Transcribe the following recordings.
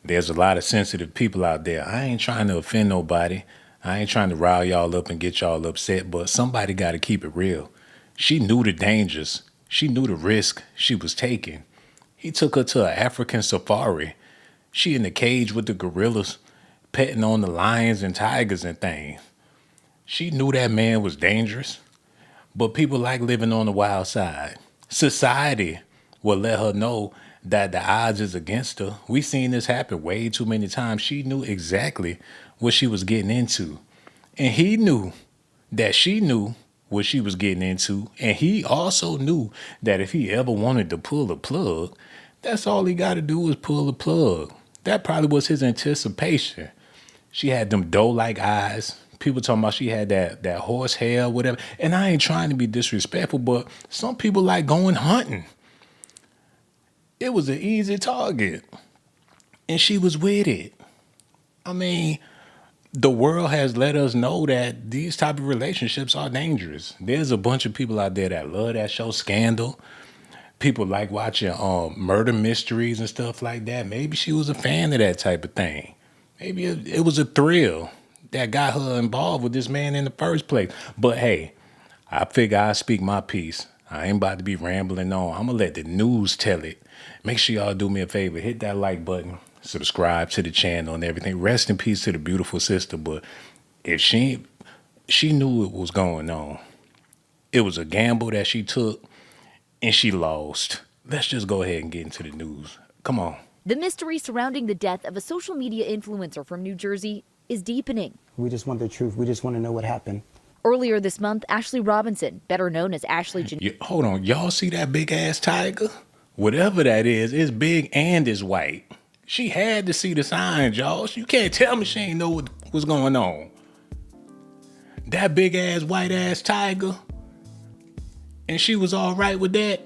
There's a lot of sensitive people out there. I ain't trying to offend nobody. I ain't trying to rile y'all up and get y'all upset, but somebody got to keep it real. She knew the dangers. She knew the risk she was taking. He took her to an African safari. She in the cage with the gorillas, petting on the lions and tigers and things. She knew that man was dangerous, but people like living on the wild side. Society will let her know that the odds is against her. We seen this happen way too many times. She knew exactly what she was getting into. And he knew that she knew what she was getting into. And he also knew that if he ever wanted to pull the plug, that's all he got to do was pull the plug. That probably was his anticipation. She had them doe-like eyes. People talking about she had that horse hair, whatever. And I ain't trying to be disrespectful, but some people like going hunting. It was an easy target. And she was with it. I mean, the world has let us know that these type of relationships are dangerous. There's a bunch of people out there that love that show Scandal. People like watching murder mysteries and stuff like that. Maybe she was a fan of that type of thing. Maybe it was a thrill that got her involved with this man in the first place. But hey, I figure I speak my piece. I ain't about to be rambling on. I'm going to let the news tell it. Make sure y'all do me a favor. Hit that like button. Subscribe to the channel and everything. Rest in peace to the beautiful sister. But if she knew what was going on. It was a gamble that she took and she lost. Let's just go ahead and get into the news. Come on. The mystery surrounding the death of a social media influencer from New Jersey is deepening. We just want the truth. We just want to know what happened. Earlier this month, Ashlee Robinson, better known as Ashlee Jenae. Hold on. Y'all see that big ass tiger? Whatever that is, it's big and it's white. She had to see the signs, y'all. You can't tell me she ain't know what was going on. That big ass white ass tiger. And she was all right with that.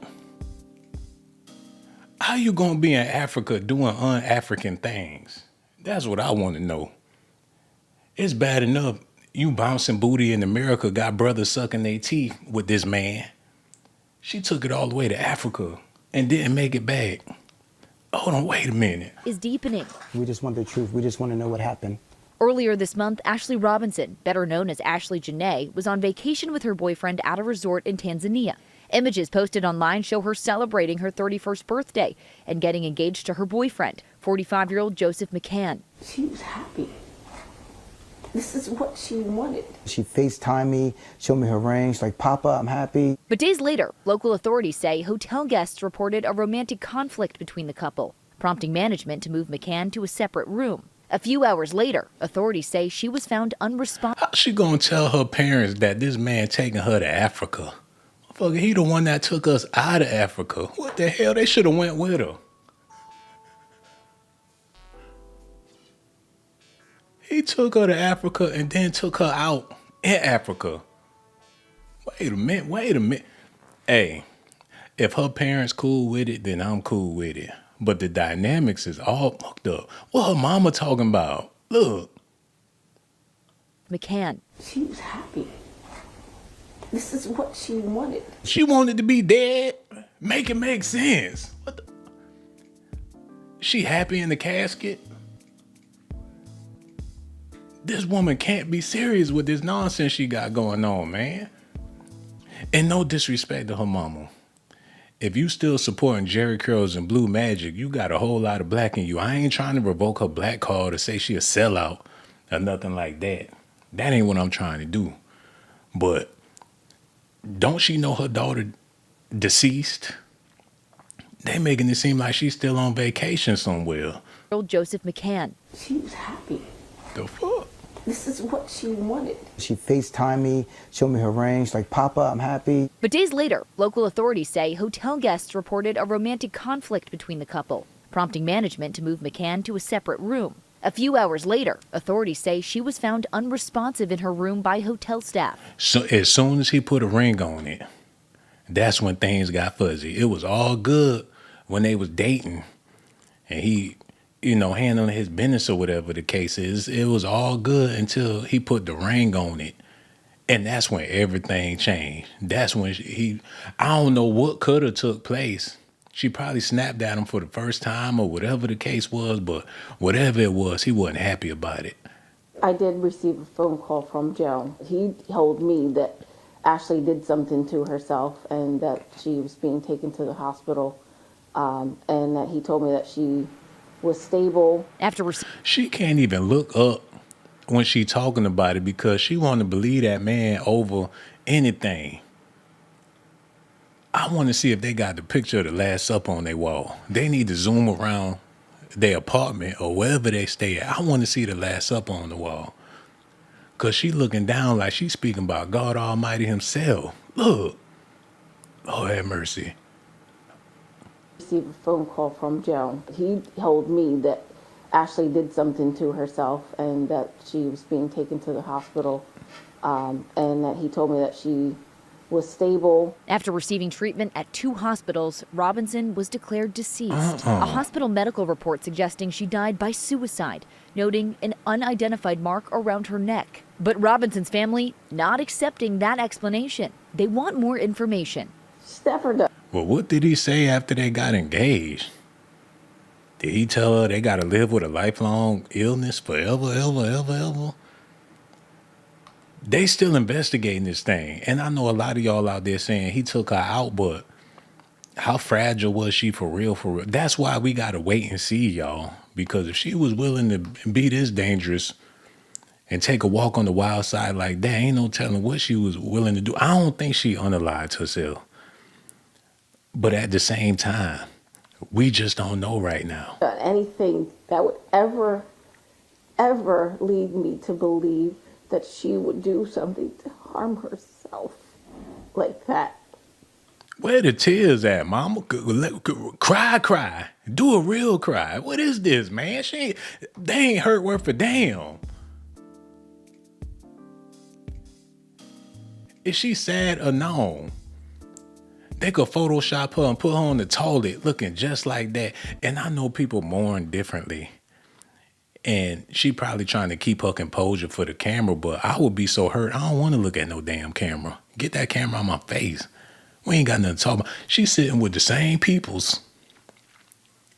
How you gonna be in Africa doing un-African things? That's what I want to know. It's bad enough you bouncing booty in America got brothers sucking their teeth with this man. She took it all the way to Africa and didn't make it back. Hold on, wait a minute. Is deepening. We just want the truth. We just want to know what happened. Earlier this month, Ashlee Robinson, better known as Ashlee Jenae, was on vacation with her boyfriend at a resort in Tanzania. Images posted online show her celebrating her 31st birthday and getting engaged to her boyfriend, 45-year-old Joseph McCann. She was happy. This is what she wanted. She FaceTimed me, showed me her ring. She's like, Papa, I'm happy. But days later, local authorities say hotel guests reported a romantic conflict between the couple, prompting management to move McCann to a separate room. A few hours later, authorities say she was found unresponsive. How's she gonna tell her parents that this man taking her to Africa? Motherfucker, he the one that took us out of Africa. What the hell? They should have went with her. He took her to Africa and then took her out in Africa. Wait a minute. Hey, if her parents cool with it, then I'm cool with it. But the dynamics is all fucked up. What her mama talking about? Look. McCann. She was happy. This is what she wanted. She wanted to be dead. Make it make sense. She happy in the casket? This woman can't be serious with this nonsense she got going on, man. And no disrespect to her mama. If you still supporting Jerry Curls and Blue Magic, you got a whole lot of black in you. I ain't trying to revoke her black card or say she a sellout or nothing like that. That ain't what I'm trying to do. But don't she know her daughter deceased? They making it seem like she's still on vacation somewhere. Joseph McCann. She was happy. The fuck? This is what she wanted. She FaceTimed me, showed me her ring. She's like, Papa, I'm happy. But days later, local authorities say hotel guests reported a romantic conflict between the couple, prompting management to move McCann to a separate room. A few hours later, authorities say she was found unresponsive in her room by hotel staff. So as soon as he put a ring on it, that's when things got fuzzy. It was all good when they was dating and he, handling his business or whatever the case is. It was all good until he put the ring on it. And that's when everything changed. That's when I don't know what could have took place. She probably snapped at him for the first time or whatever the case was, but whatever it was, he wasn't happy about it. I did receive a phone call from Joe. He told me that Ashlee did something to herself and that she was being taken to the hospital, and that he told me that she was stable. She can't even look up when she talking about it because she want to believe that man over anything. I want to see if they got the picture of the Last Supper on their wall. They need to zoom around their apartment or wherever they stay at. I want to see the Last Supper on the wall. Because she looking down like she's speaking about God Almighty himself. Look. Lord have mercy. Received a phone call from Joe. He told me that Ashlee did something to herself and that she was being taken to the hospital, and that he told me that she was stable. After receiving treatment at 2 hospitals, Robinson was declared deceased. A hospital medical report suggesting she died by suicide, noting an unidentified mark around her neck. But Robinson's family not accepting that explanation. They want more information. Stafford. Well, what did he say after they got engaged? Did he tell her they got to live with a lifelong illness forever, ever? They still investigating this thing. And I know a lot of y'all out there saying he took her out, but how fragile was she for real, for real? That's why we got to wait and see, y'all. Because if she was willing to be this dangerous and take a walk on the wild side like that, ain't no telling what she was willing to do. I don't think she unalived herself. But at the same time, we just don't know right now. Anything that would ever lead me to believe that she would do something to harm herself like that. Where the tears at, mama? Cry. Do a real cry. What is this, man? They ain't hurt worth a damn. Is she sad or no? They could Photoshop her and put her on the toilet looking just like that. And I know people mourn differently. And she probably trying to keep her composure for the camera, but I would be so hurt. I don't want to look at no damn camera. Get that camera on my face. We ain't got nothing to talk about. She's sitting with the same peoples.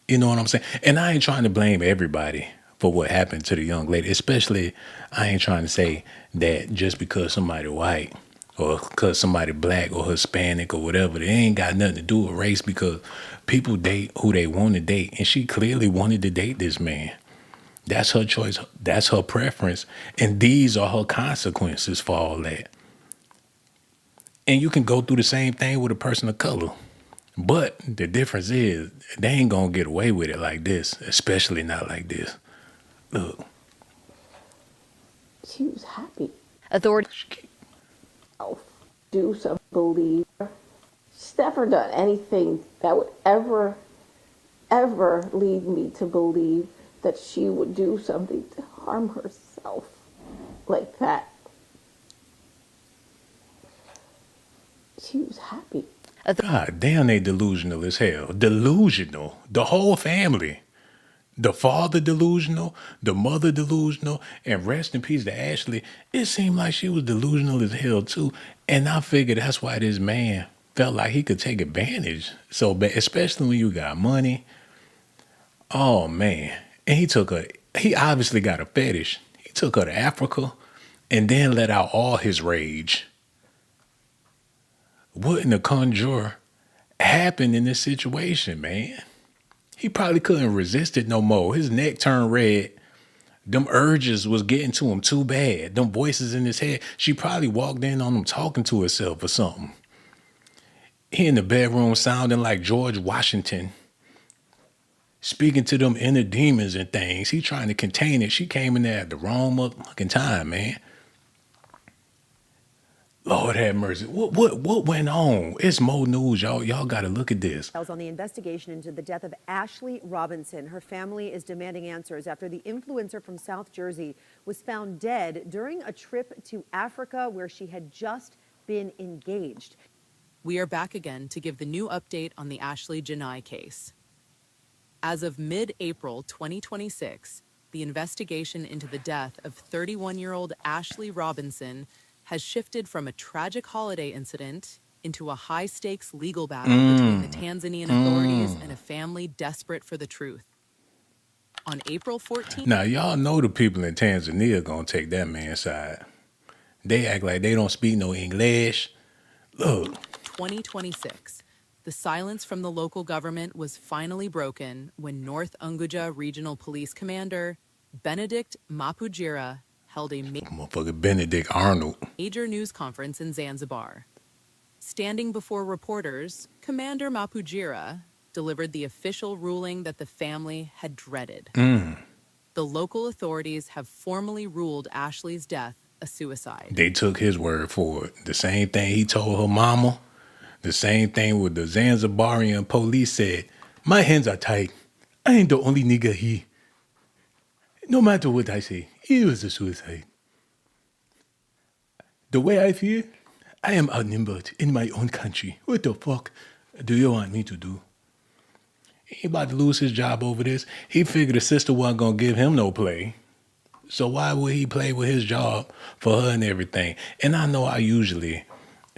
You know what I'm saying? And I ain't trying to blame everybody for what happened to the young lady. Especially, I ain't trying to say that just because somebody white or because somebody black or Hispanic or whatever, they ain't got nothing to do with race, because people date who they want to date. And she clearly wanted to date this man. That's her choice. That's her preference. And these are her consequences for all that. And you can go through the same thing with a person of color. But the difference is they ain't going to get away with it like this, especially not like this. Look. She was happy. Authorities Do some believe. She's never done anything that would ever lead me to believe that she would do something to harm herself like that. She was happy. God damn, they delusional as hell. Delusional. The whole family. The father delusional, the mother delusional, and rest in peace to Ashlee. It seemed like she was delusional as hell too. And I figured that's why this man felt like he could take advantage so bad, especially when you got money. Oh man. And he obviously got a fetish. He took her to Africa and then let out all his rage. What in the conjure happened in this situation, man? He probably couldn't resist it no more. His neck turned red. Them urges was getting to him too bad. Them voices in his head. She probably walked in on him talking to herself or something. He in the bedroom sounding like George Washington, speaking to them inner demons and things. He trying to contain it. She came in there at the wrong motherfucking time, man. Lord have mercy. What went on? It's more news, y'all. Y'all got to look at this. On the investigation into the death of Ashlee Robinson. Her family is demanding answers after the influencer from South Jersey was found dead during a trip to Africa where she had just been engaged. We are back again to give the new update on the Ashlee Jenae case. As of mid-April 2026, the investigation into the death of 31-year-old Ashlee Robinson has shifted from a tragic holiday incident into a high-stakes legal battle between the Tanzanian authorities and a family desperate for the truth. On April 14th, Now, y'all know the people in Tanzania gonna take that man's side. They act like they don't speak no English. Look, 2026, the silence from the local government was finally broken when North Unguja Regional Police Commander Benedict Mapujira held a motherfucker Benedict Arnold. major news conference in Zanzibar. Standing before reporters, Commander Mapujira delivered the official ruling that the family had dreaded. The local authorities have formally ruled Ashlee's death a suicide. They took his word for it. The same thing he told her mama. The same thing with the Zanzibarian police said, my hands are tied. I ain't the only nigga here. No matter what I say, it was a suicide. The way I feel, I am outnumbered in my own country. What the fuck do you want me to do? He about to lose his job over this. He figured his sister wasn't going to give him no play. So why would he play with his job for her and everything? And I know I usually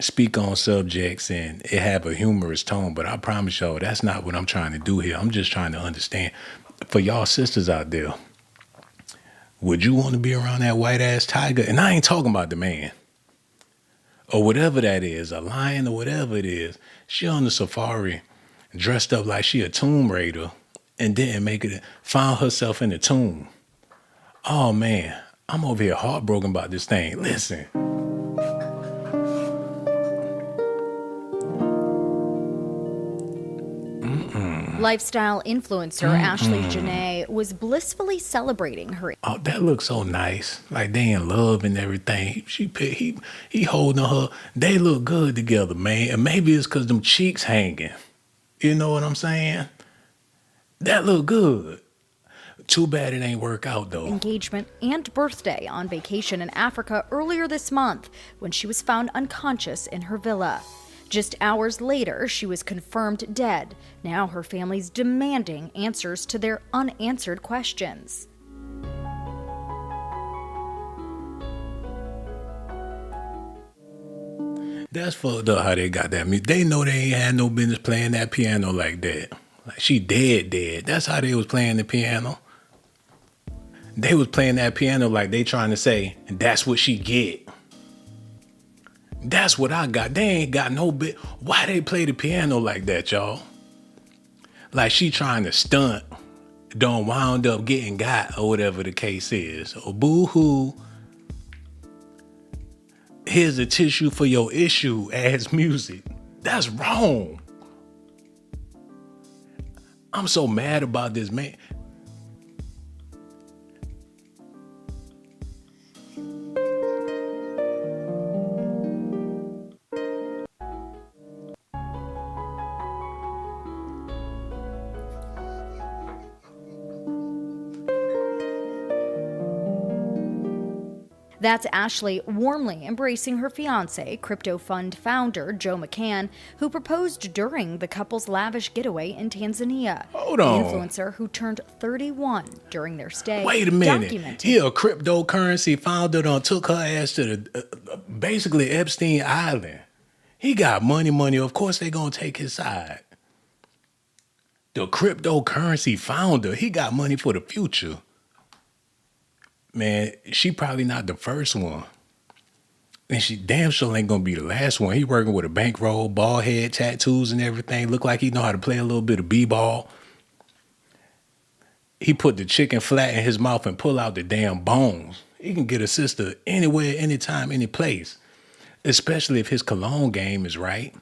speak on subjects and it have a humorous tone, but I promise y'all that's not what I'm trying to do here. I'm just trying to understand. For y'all sisters out there, would you want to be around that white-ass tiger? And I ain't talking about the man. Or whatever that is, a lion or whatever it is. She on the safari, dressed up like she a tomb raider, and didn't make it, found herself in a tomb. Oh, man, I'm over here heartbroken about this thing. Listen. Lifestyle influencer Ashlee Jenae was blissfully celebrating her. Oh, that looks so nice. Like they in love and everything. He holding her. They look good together, man. And maybe it's because them cheeks hanging. You know what I'm saying? That look good. Too bad it ain't work out, though. Engagement and birthday on vacation in Africa earlier this month when she was found unconscious in her villa. Just hours later, she was confirmed dead. Now her family's demanding answers to their unanswered questions. That's fucked up how they got that music. They know they ain't had no business playing that piano like that. Like she dead. That's how they was playing the piano. They was playing that piano like they trying to say, that's what she get. That's what I got. They ain't got no bit. Why they play the piano like that, y'all? Like she trying to stunt. Don't wound up getting got or whatever the case is. Or boo-hoo. Here's a tissue for your issue as music. That's wrong. I'm so mad about this, man. That's Ashlee warmly embracing her fiancé, crypto fund founder Joe McCann, who proposed during the couple's lavish getaway in Tanzania. Hold on. The influencer, who turned 31 during their stay, Wait a minute. documented. He a cryptocurrency founder done took her ass to the basically Epstein Island. He got money. Of course they gonna take his side. The cryptocurrency founder, he got money for the future. Man, she probably not the first one. And she damn sure ain't gonna be the last one. He working with a bankroll, bald head, tattoos and everything. Look like he know how to play a little bit of b-ball. He put the chicken flat in his mouth and pull out the damn bones. He can get a sister anywhere, anytime, any place. Especially if his cologne game is right.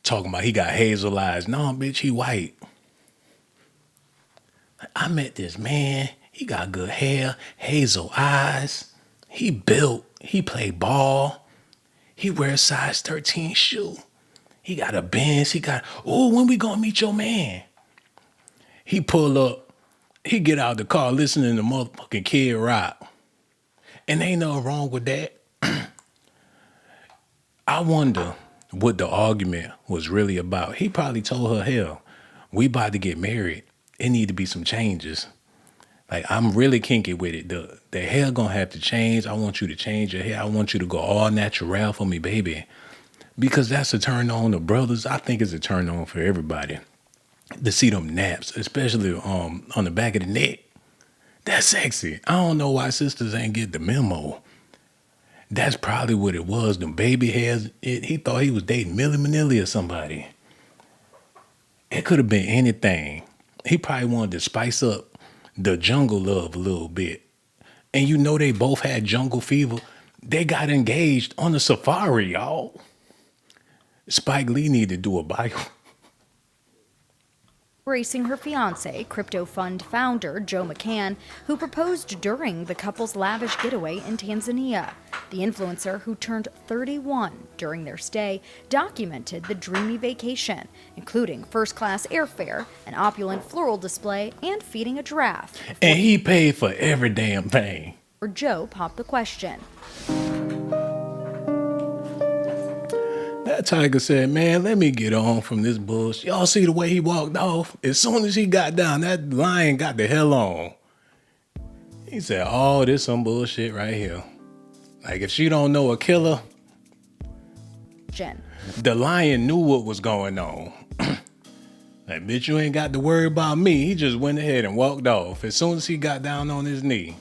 Talking about he got hazel eyes. No, bitch, he white. I met this man. He got good hair, hazel eyes. He built. He play ball. He wears size 13 shoe. He got a Benz. When we gonna meet your man? He pull up. He get out the car listening to motherfucking Kid Rock. And ain't nothing wrong with that. I wonder what the argument was really about. He probably told her, hell, we about to get married. It need to be some changes. Like, I'm really kinky with it. The hair gonna have to change. I want you to change your hair. I want you to go all natural for me, baby. because that's a turn on to brothers. I think it's a turn on for everybody to see them naps, especially on the back of the neck. That's sexy. I don't know why sisters ain't get the memo. That's probably what it was. The baby hairs. He thought he was dating Milli Vanilli or somebody. It could have been anything. He probably wanted to spice up the jungle love a little bit. And you know they both had jungle fever. They got engaged on a safari, y'all. Spike Lee needed to do a bio. Embracing her fiancé, crypto fund founder Joe McCann, who proposed during the couple's lavish getaway in Tanzania. The influencer, who turned 31 during their stay, documented the dreamy vacation, including first-class airfare, an opulent floral display, and feeding a giraffe. And he paid for every damn thing. Joe popped the question. That tiger said, man, let me get on from this bullshit. Y'all see the way he walked off? As soon as he got down, that lion got the hell on. He said, oh, this some bullshit right here. Like, if she don't know a killer, the lion knew what was going on. Like, bitch, you ain't got to worry about me. He just went ahead and walked off as soon as he got down on his knee.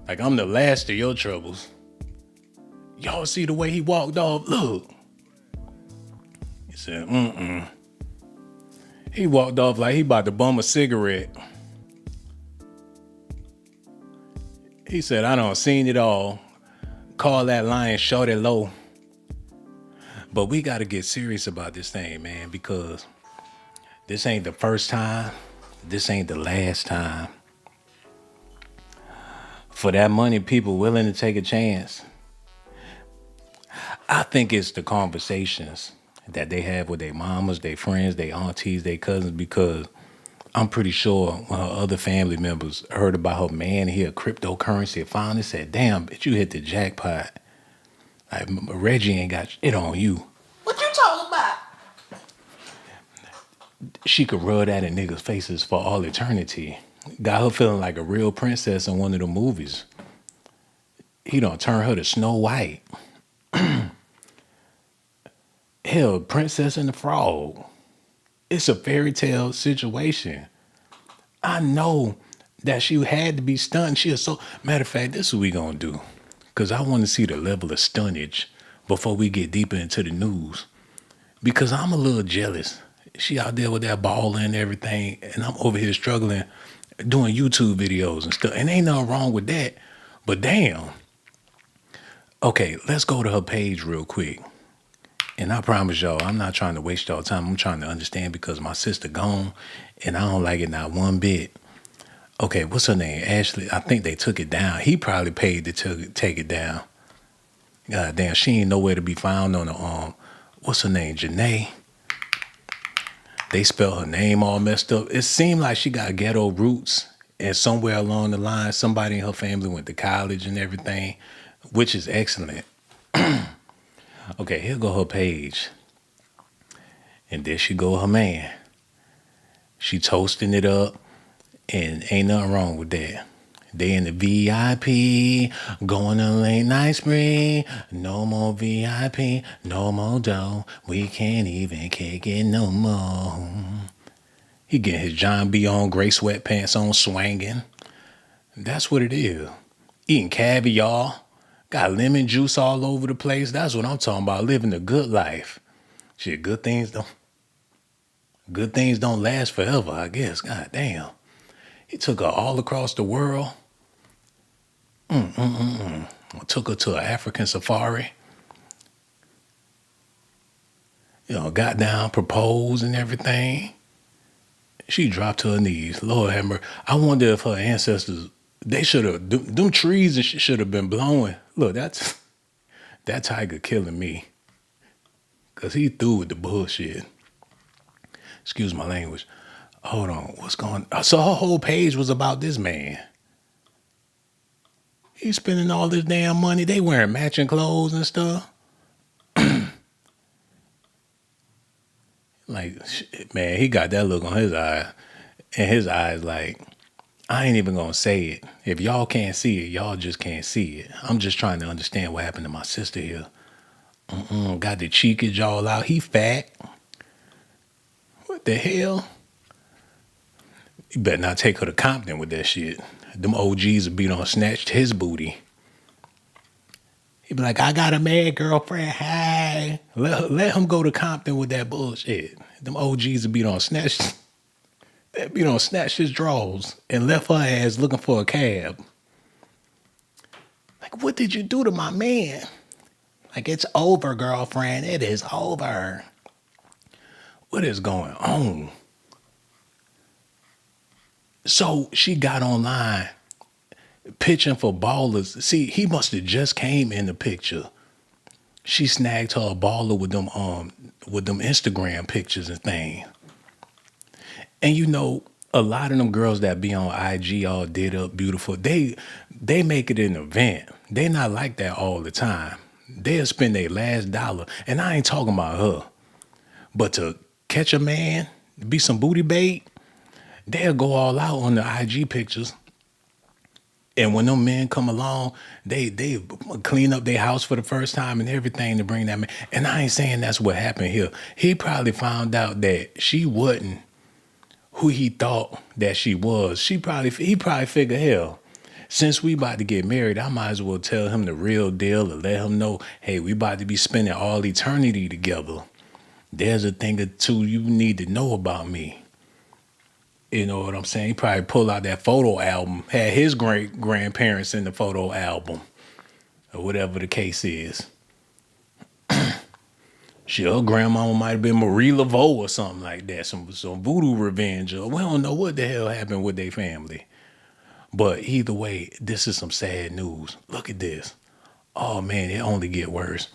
Like, I'm the last of your troubles. Y'all see the way he walked off? Look. He said, He walked off like he about to bum a cigarette. He said, I done seen it all. Call that lion shorty low. But we got to get serious about this thing, man, because this ain't the first time. This ain't the last time. For that money, people willing to take a chance. I think it's the conversations that they have with their mamas, their friends, their aunties, their cousins, because I'm pretty sure when her other family members heard about her man, he had cryptocurrency, finally said, damn, bitch, you hit the jackpot. Like, Reggie ain't got it on you. What you talking about? She could rub that in niggas' faces for all eternity. Got her feeling like a real princess in one of the movies. He done turned her to Snow White. Hell, Princess and the Frog. It's a fairy tale situation. I know that she had to be stunned. She is so... Matter of fact, this is what we gonna do. Because I want to see the level of stunnage before we get deeper into the news. Because I'm a little jealous. She out there with that ball and everything, and I'm over here struggling, doing YouTube videos and stuff. And ain't nothing wrong with that. But damn. Okay, let's go to her page real quick. And I promise y'all, I'm not trying to waste y'all time. I'm trying to understand because my sister gone and I don't like it not one bit. Okay, what's her name? Ashlee. I think they took it down. He probably paid to take it down. God damn, she ain't nowhere to be found on the what's her name? Jenae. They spelled her name all messed up. It seemed like she got ghetto roots, and somewhere along the line, somebody in her family went to college and everything, which is excellent. Okay, here go her page. And there she go her man. She toasting it up, and ain't nothing wrong with that. They in the VIP, going to late night spree. No more VIP, no more dough. We can't even kick it no more. He getting his John B. on, gray sweatpants on, swanging. That's what it is. Eating caviar. Got lemon juice all over the place. That's what I'm talking about, living the good life. Shit, good things don't last forever, I guess. God damn. He took her all across the world. Took her to an African safari. You know, got down, proposed and everything. She dropped to her knees. Lord have mercy. I wonder if her ancestors, they should have, them trees and shit should have been blowing. Look, that tiger killing me. Because he through with the bullshit. Excuse my language. Hold on, what's going on? So her whole page was about this man. He's spending all this damn money. They wearing matching clothes and stuff. Like, shit, man, he got that look on his eye. And his eyes like, I ain't even gonna say it. If y'all can't see it, y'all just can't see it. I'm just trying to understand what happened to my sister here. Got the cheekage all out. He fat. What the hell? You better not take her to Compton with that shit. Them OGs would be done snatched his booty. He'd be like, I got a mad girlfriend. Hey. Let him go to Compton with that bullshit. Them OGs would be done snatched. They'd be done snatched his drawers and left her ass looking for a cab. Like, what did you do to my man? Like, it's over, girlfriend. It is over. What is going on? So she got online pitching for ballers. See, he must have just came in the picture. She snagged her a baller with them Instagram pictures and things. And you know, a lot of them girls that be on IG all did up beautiful, they make it an event. They not like that all the time. They'll spend their last dollar. And I ain't talking about her. But to catch a man, be some booty bait, they'll go all out on the IG pictures. And when them men come along, they clean up their house for the first time and everything to bring that man. And I ain't saying that's what happened here. He probably found out that she wasn't who he thought that she was. He probably figured, hell, since we about to get married, I might as well tell him the real deal and let him know, hey, we about to be spending all eternity together. There's a thing or two you need to know about me. You know what I'm saying? He probably pulled out that photo album, had his great-grandparents in the photo album, or whatever the case is. Shit, her grandmama might have been Marie Laveau or something like that, some voodoo revenge. Or we don't know what the hell happened with their family. But either way, this is some sad news. Look at this. Oh, man, it only get worse.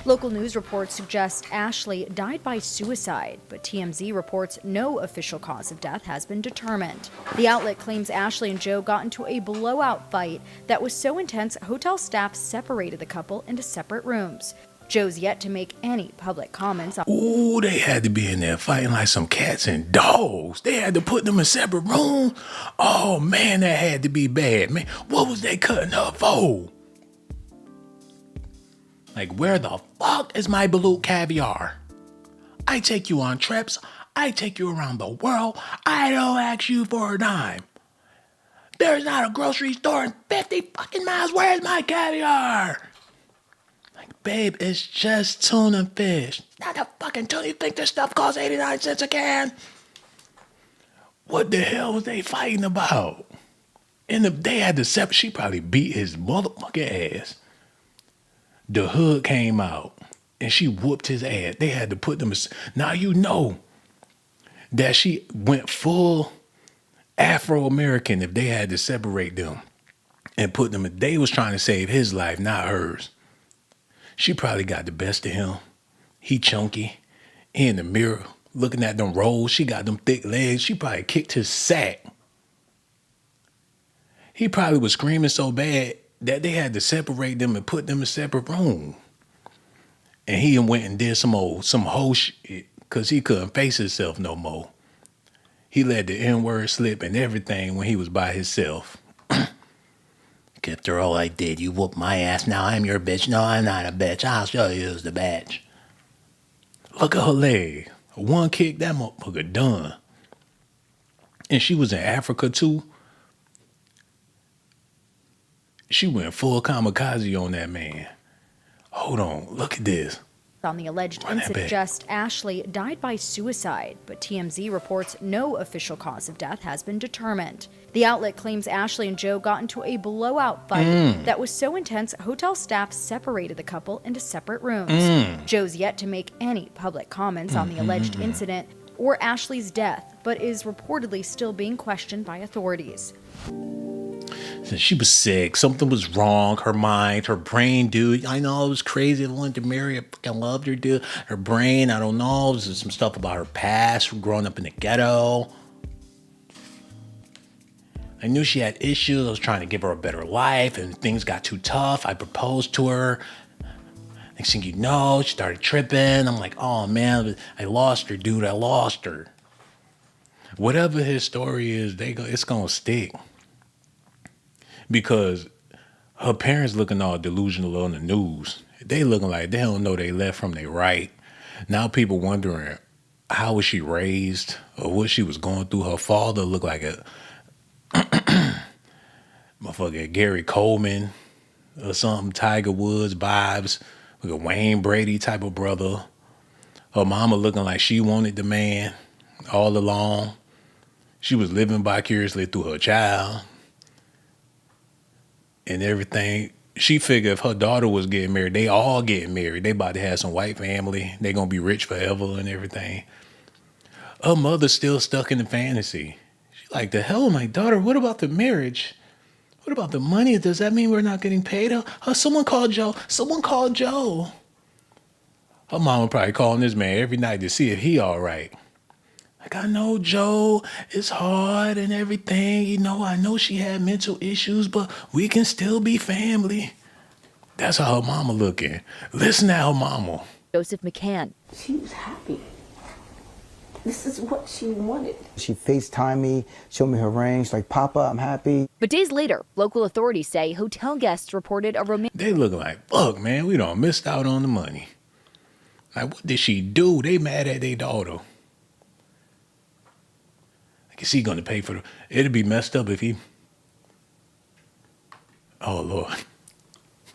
Local news reports suggest Ashlee died by suicide, but TMZ reports no official cause of death has been determined. The outlet claims Ashlee and Joe got into a blowout fight that was so intense hotel staff separated the couple into separate rooms. Joe's yet to make any public comments on. Ooh, they had to be in there fighting like some cats and dogs. They had to put them in separate rooms. Oh, man, that had to be bad, man. What was they cutting up for? Like, where the fuck is my balut caviar? I take you on trips. I take you around the world. I don't ask you for a dime. There's not a grocery store in 50 fucking miles. Where's my caviar? Like, babe, it's just tuna fish. Not a fucking tuna. You think this stuff costs 89 cents a can? What the hell was they fighting about? They had to separate. She probably beat his motherfucking ass. The hood came out and she whooped his ass. They had to put them. Now you know that she went full Afro-American if they had to separate them and put them. They was trying to save his life, not hers. She probably got the best of him. He chunky. He in the mirror looking at them rolls. She got them thick legs. She probably kicked his sack. He probably was screaming so bad that they had to separate them and put them in separate rooms. And he went and did some whole shit because he couldn't face himself no more. He let the N-word slip and everything when he was by himself. After all I did, you whooped my ass. Now I'm your bitch. No, I'm not a bitch. I'll show you who's the bitch. Look at her leg. One kick, that motherfucker done. And she was in Africa too. She went full kamikaze on that man. Hold on, look at this. On the alleged incident, suggests Ashlee died by suicide, but TMZ reports no official cause of death has been determined. The outlet claims Ashlee and Joe got into a blowout fight that was so intense hotel staff separated the couple into separate rooms. Joe's yet to make any public comments on the alleged incident or Ashlee's death, but is reportedly still being questioned by authorities. She was sick. Something was wrong. Her mind, her brain, dude. I know it was crazy. I wanted to marry her. I fucking loved her, dude. Her brain, I don't know. There's some stuff about her past, growing up in the ghetto. I knew she had issues. I was trying to give her a better life, and things got too tough. I proposed to her. Next thing you know, she started tripping. I'm like, oh, man, I lost her, dude. I lost her. Whatever his story is, it's going to stick. Because Her parents looking all delusional on the news. They looking like they don't know they left from their right. Now people wondering how was she raised or what she was going through. Her father looked like a motherfucker Gary Coleman or something, Tiger Woods vibes, like a Wayne Brady type of brother. Her mama looking like she wanted the man all along. She was living vicariously through her child and everything. She figured if her daughter was getting married, they all getting married. They about to have some white family. They gonna be rich forever and everything. Her mother's still stuck in the fantasy. She like, the hell, my daughter, what about the marriage? What about the money? Does that mean we're not getting paid? Someone called Joe. Someone called Joe. Her mama probably calling this man every night to see if he all right. Like, I know Joe, it's hard and everything. You know, I know she had mental issues, but we can still be family. That's how her mama looking. Listen to her mama. Joseph McCann. She was happy. This is what she wanted. She FaceTimed me, showed me her rings, like, Papa, I'm happy. But days later, local authorities say hotel guests reported a romantic. They looking like, fuck, man, we done missed out on the money. Like, what did she do? They mad at their daughter. Like, is he gonna pay for it? It'd be messed up if he... Oh, Lord.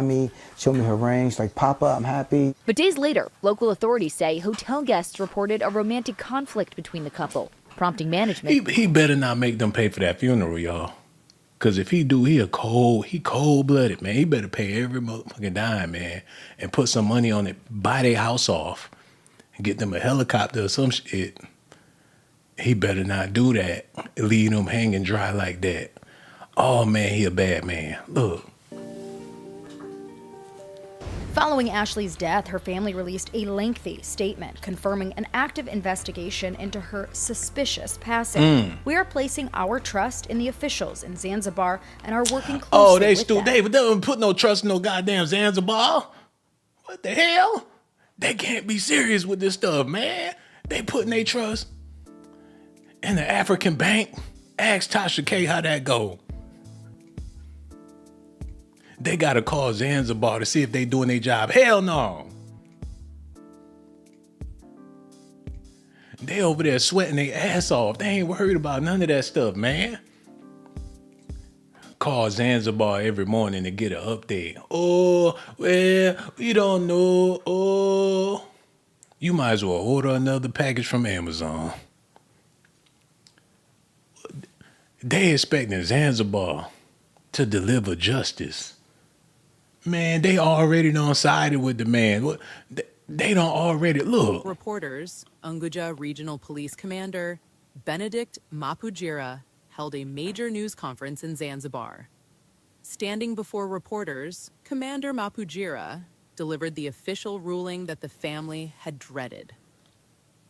Me, showed me her rings, like, Papa, I'm happy. But days later, local authorities say hotel guests reported a romantic conflict between the couple, prompting management. He better not make them pay for that funeral, y'all. Because if he do, he cold-blooded, man. He better pay every motherfucking dime, man, and put some money on it, buy their house off, and get them a helicopter or some shit. He better not do that, leave them hanging dry like that. Oh, man, he a bad man. Look. Following Ashlee's death, her family released a lengthy statement confirming an active investigation into her suspicious passing. We are placing our trust in the officials in Zanzibar and are working closely with them. They don't put no trust in no goddamn Zanzibar. What the hell? They can't be serious with this stuff, man. They putting their trust in the African bank. Ask Tasha K how that go. They got to call Zanzibar to see if they doing their job. Hell no. They over there sweating their ass off. They ain't worried about none of that stuff, man. Call Zanzibar every morning to get an update. Oh, well, we don't know. Oh, you might as well order another package from Amazon. They expecting Zanzibar to deliver justice. Man, they already done sided with the man. They don't already, look. Reporters, Unguja Regional Police Commander Benedict Mapujira held a major news conference in Zanzibar. Standing before reporters, Commander Mapujira delivered the official ruling that the family had dreaded.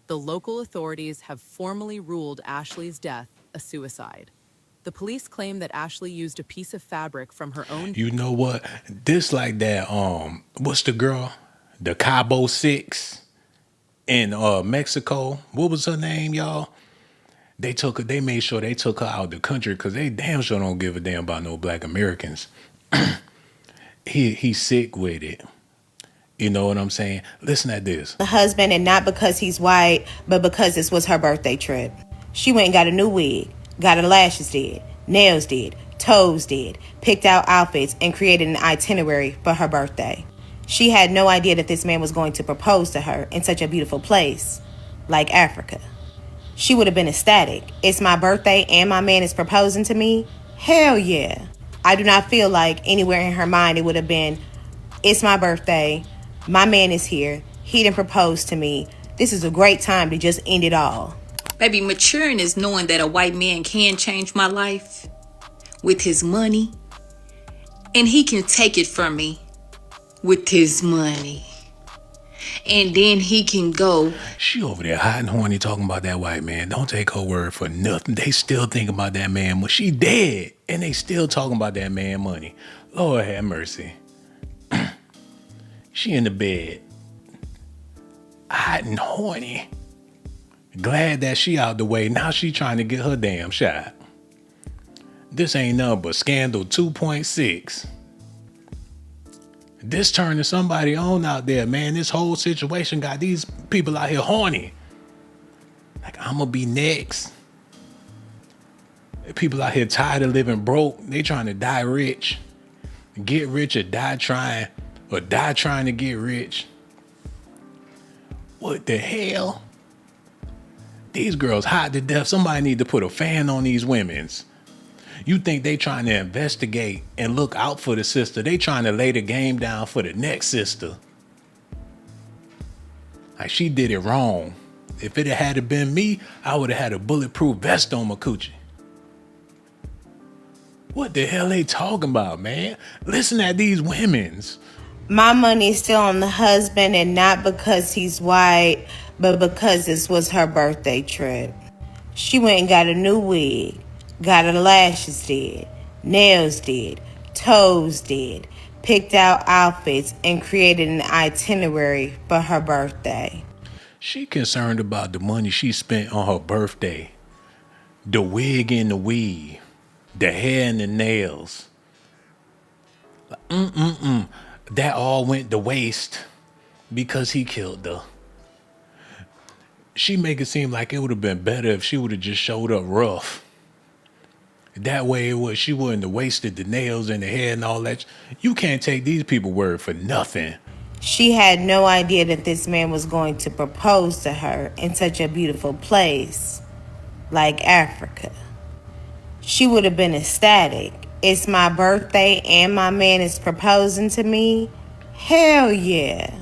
The local authorities have formally ruled Ashlee's death a suicide. The police claim that Ashlee used a piece of fabric from her own... You know what? This like that, what's the girl? The Cabo 6 in Mexico. What was her name, y'all? They made sure they took her out of the country because they damn sure don't give a damn about no black Americans. He's sick with it. You know what I'm saying? Listen at this. The husband, and not because he's white, but because this was her birthday trip. She went and got a new wig. Got her lashes did, nails did, toes did, picked out outfits, and created an itinerary for her birthday. She had no idea that this man was going to propose to her in such a beautiful place, like Africa. She would have been ecstatic. It's my birthday and my man is proposing to me? Hell yeah. I do not feel like anywhere in her mind it would have been, it's my birthday, my man is here, he didn't propose to me, this is a great time to just end it all. Baby, maturing is knowing that a white man can change my life with his money. And he can take it from me with his money. And then he can go. She over there hot and horny talking about that white man. Don't take her word for nothing. They still think about that man. Well, she dead. And they still talking about that man money. Lord have mercy. She in the bed. Hot and horny. Glad that she out the way. Now she trying to get her damn shot. This ain't nothing but Scandal 2.6. This turning somebody on out there, man. This whole situation got these people out here horny. Like, I'm gonna be next. People out here tired of living broke. They trying to die rich. Get rich or die trying to get rich. What the hell? These girls hot to death. Somebody need to put a fan on these women's. You think they trying to investigate and look out for the sister. They trying to lay the game down for the next sister. Like, she did it wrong. If it had been me, I would have had a bulletproof vest on my coochie. What the hell they talking about, man? Listen at these women's. My money's still on the husband, and not because he's white, but because this was her birthday trip. She went and got a new wig, got her lashes did, nails did, toes did, picked out outfits, and created an itinerary for her birthday. She concerned about the money she spent on her birthday. The wig and the weave. The hair and the nails. That all went to waste because he killed her. She make it seem like it would have been better if she would have just showed up rough. That way she wouldn't have wasted the nails and the hair and all that. You can't take these people's word for nothing. She had no idea that this man was going to propose to her in such a beautiful place like Africa. She would have been ecstatic. It's my birthday and my man is proposing to me? Hell yeah.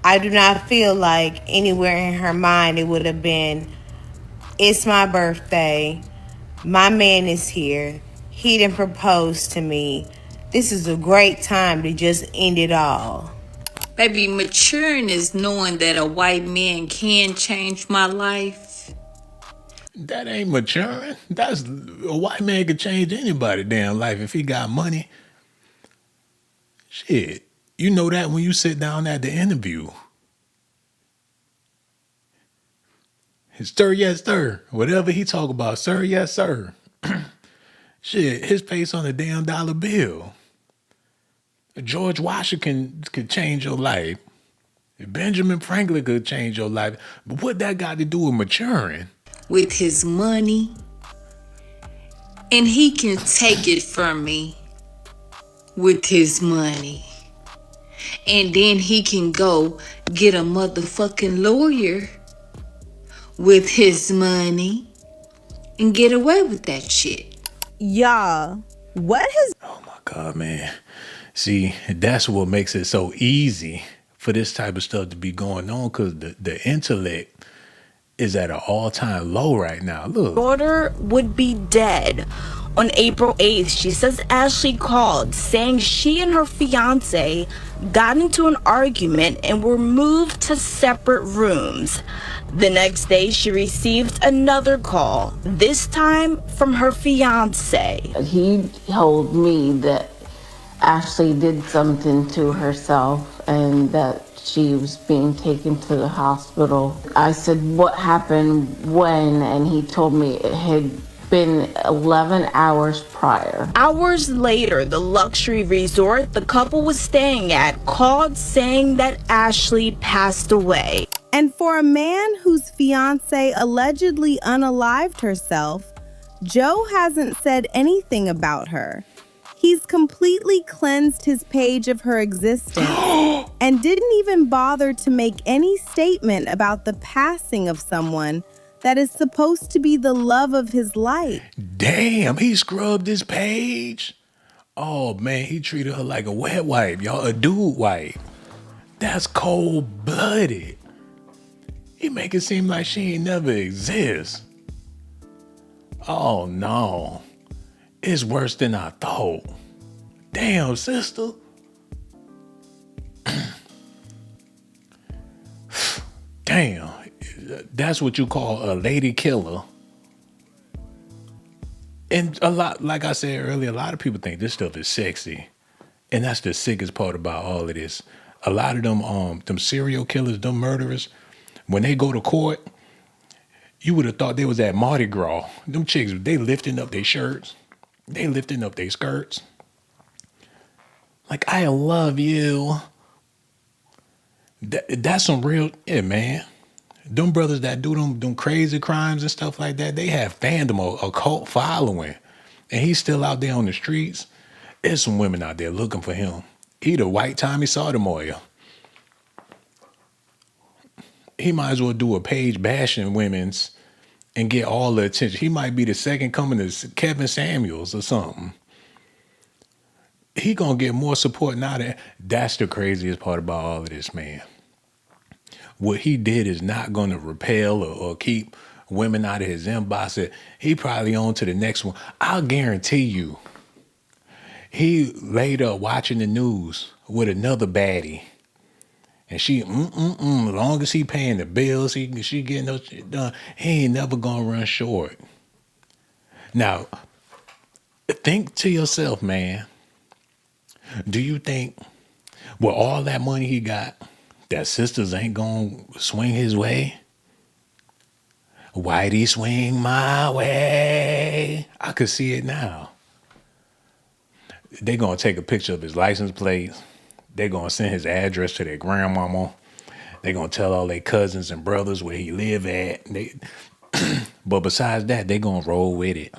I do not feel like anywhere in her mind it would have been, it's my birthday, my man is here, he done proposed to me. This is a great time to just end it all. Baby, maturing is knowing that a white man can change my life. That ain't maturing. That's a white man could change anybody's damn life if he got money. Shit, you know that when you sit down at the interview. Sir, yes, sir. Whatever he talk about, sir, yes, sir. Shit, his face on a damn dollar bill. George Washington could change your life. Benjamin Franklin could change your life. But what that got to do with maturing? With his money, and he can take it from me with his money, and then he can go get a motherfucking lawyer with his money and get away with that shit. Y'all, what has... Oh my God, man. See, that's what makes it so easy for this type of stuff to be going on, because the intellect is at an all-time low right now. Look. Daughter would be dead. On April 8th, she says Ashlee called saying she and her fiancé got into an argument and were moved to separate rooms. The next day, she received another call, this time from her fiancé. He told me that Ashlee did something to herself and that she was being taken to the hospital. I said, what happened when? And he told me it had been 11 hours prior. Hours later, the luxury resort the couple was staying at called saying that Ashlee passed away. And for a man whose fiancée allegedly unalived herself, Joe hasn't said anything about her. He's completely cleansed his page of her existence and didn't even bother to make any statement about the passing of someone that is supposed to be the love of his life. Damn, he scrubbed his page. Oh man, he treated her like a wet wipe, y'all, a dude wipe. That's cold-blooded. He make it seem like she ain't never exist. Oh no. It's worse than I thought. Damn, sister. Damn. That's what you call a lady killer. And a lot, like I said earlier, a lot of people think this stuff is sexy. And that's the sickest part about all of this. A lot of them serial killers, them murderers, when they go to court, you would have thought they was at Mardi Gras. Them chicks, they lifting up their shirts. They lifting up their skirts. Like, I love you. That's some real, yeah, man. Them brothers that do them crazy crimes and stuff like that, they have fandom, a cult following. And he's still out there on the streets. There's some women out there looking for him. He the white Tommy Sotomayor. He might as well do a page bashing women's and get all the attention. He might be the second coming to Kevin Samuels or something. He gonna get more support now. That's the craziest part about all of this, man. What he did is not gonna repel or keep women out of his inbox. He probably on to the next one. I'll guarantee you, he laid up watching the news with another baddie. And she, as long as he paying the bills, she getting those shit done, he ain't never gonna run short. Now, think to yourself, man, do you think with all that money he got, that sisters ain't gonna swing his way? Whitey swing my way. I could see it now. They gonna take a picture of his license plate. They gonna send his address to their grandmama. They gonna tell all their cousins and brothers where he live at. But besides that, they gonna roll with it.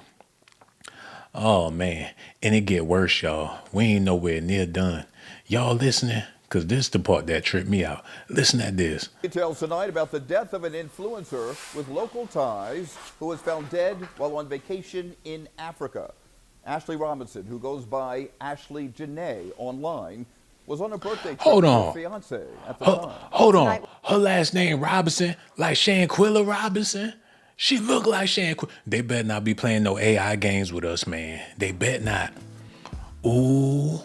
Oh man, and it get worse, y'all. We ain't nowhere near done. Y'all listening? Cause this the part that tripped me out. Listen at this. Details tonight about the death of an influencer with local ties who was found dead while on vacation in Africa. Ashlee Robinson, who goes by Ashlee Jenae online, was on a birthday trip with her fiance at the time. Hold on. Her last name Robinson, like Shanquilla Robinson. She look like Shanquilla. They better not be playing no AI games with us, man. They bet not. Ooh.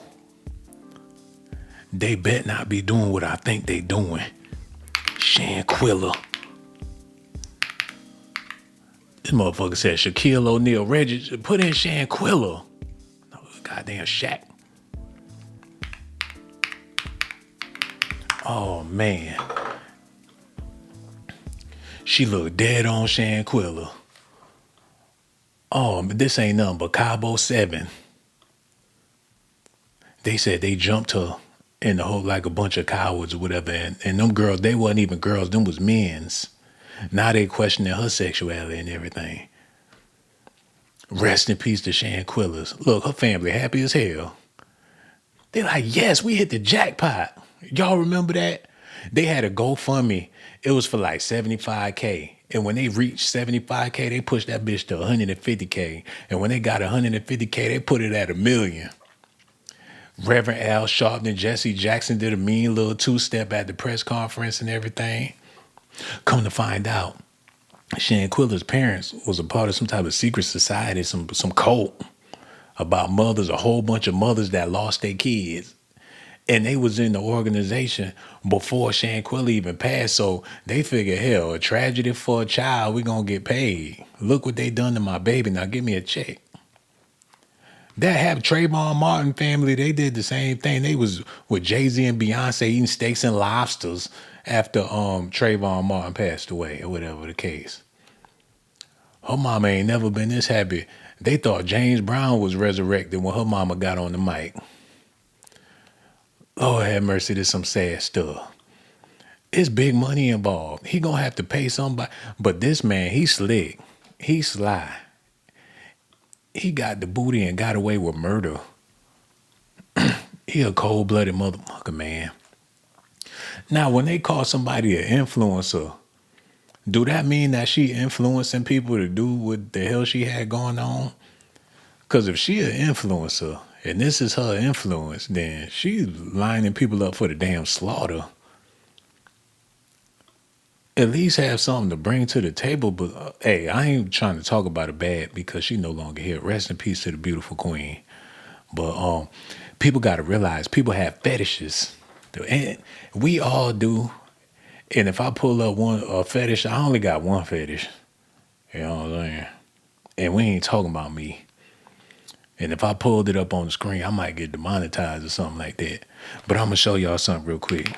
They bet not be doing what I think they doing. Shanquilla. This motherfucker said Shaquille O'Neal, Reggie, put in Shanquilla. Goddamn Shaq. Oh, man. She looked dead on Shanquilla. Oh, but this ain't nothing but Cabo 7. They said they jumped her in the hole like a bunch of cowards or whatever. And them girls, they wasn't even girls. Them was men's. Now they questioning her sexuality and everything. Rest in peace to Shanquillas. Look, her family happy as hell. They like, yes, we hit the jackpot. Y'all remember that? They had a GoFundMe. It was for like $75K. And when they reached $75K, they pushed that bitch to $150K. And when they got $150K, they put it at $1 million. Reverend Al Sharpton and Jesse Jackson did a mean little two-step at the press conference and everything. Come to find out, Shanquilla's parents was a part of some type of secret society, some cult about mothers, a whole bunch of mothers that lost their kids. And they was in the organization before Shanquilla even passed, so they figured, hell, a tragedy for a child, we gonna get paid. Look what they done to my baby, now give me a check. That happened. Trayvon Martin family, they did the same thing. They was with Jay-Z and Beyonce eating steaks and lobsters after Trayvon Martin passed away, or whatever the case. Her mama ain't never been this happy. They thought James Brown was resurrected when her mama got on the mic. Lord have mercy, there's some sad stuff. It's big money involved. He gonna have to pay somebody. But this man, he slick. He sly. He got the booty and got away with murder. He a cold-blooded motherfucker, man. Now, when they call somebody an influencer, do that mean that she influencing people to do what the hell she had going on? Because if she an influencer, and this is her influence, then she's lining people up for the damn slaughter. At least have something to bring to the table. But hey, I ain't trying to talk about her bad because she no longer here. Rest in peace to the beautiful queen. But people got to realize people have fetishes. And we all do. And if I pull up a fetish, I only got one fetish. You know what I'm saying? And we ain't talking about me. And if I pulled it up on the screen, I might get demonetized or something like that. But I'm going to show y'all something real quick.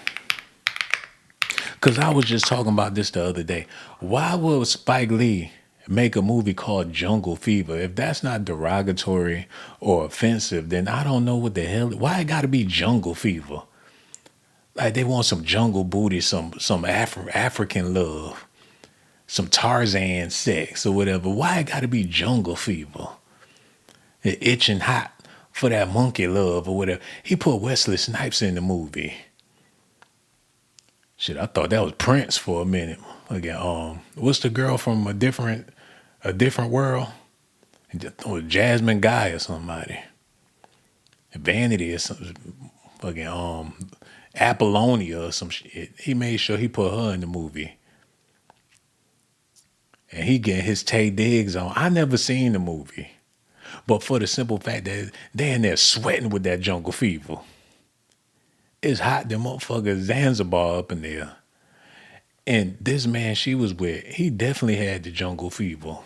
Because I was just talking about this the other day. Why would Spike Lee make a movie called Jungle Fever. If that's not derogatory or offensive, then I don't know what the hell. Why it got to be Jungle Fever? Like they want some jungle booty, some African love, some Tarzan sex or whatever. Why it got to be Jungle Fever? It itching hot for that monkey love or whatever. He put Wesley Snipes in the movie. Shit, I thought that was Prince for a minute. Again, what's the girl from a different world? Or Jasmine Guy or somebody. Vanity or something. Again, Apollonia or some shit. He made sure he put her in the movie. And he getting his Tay Diggs on. I never seen the movie. But for the simple fact that they in there sweating with that jungle fever. It's hot, them motherfuckers Zanzibar up in there. And this man she was with, he definitely had the jungle fever.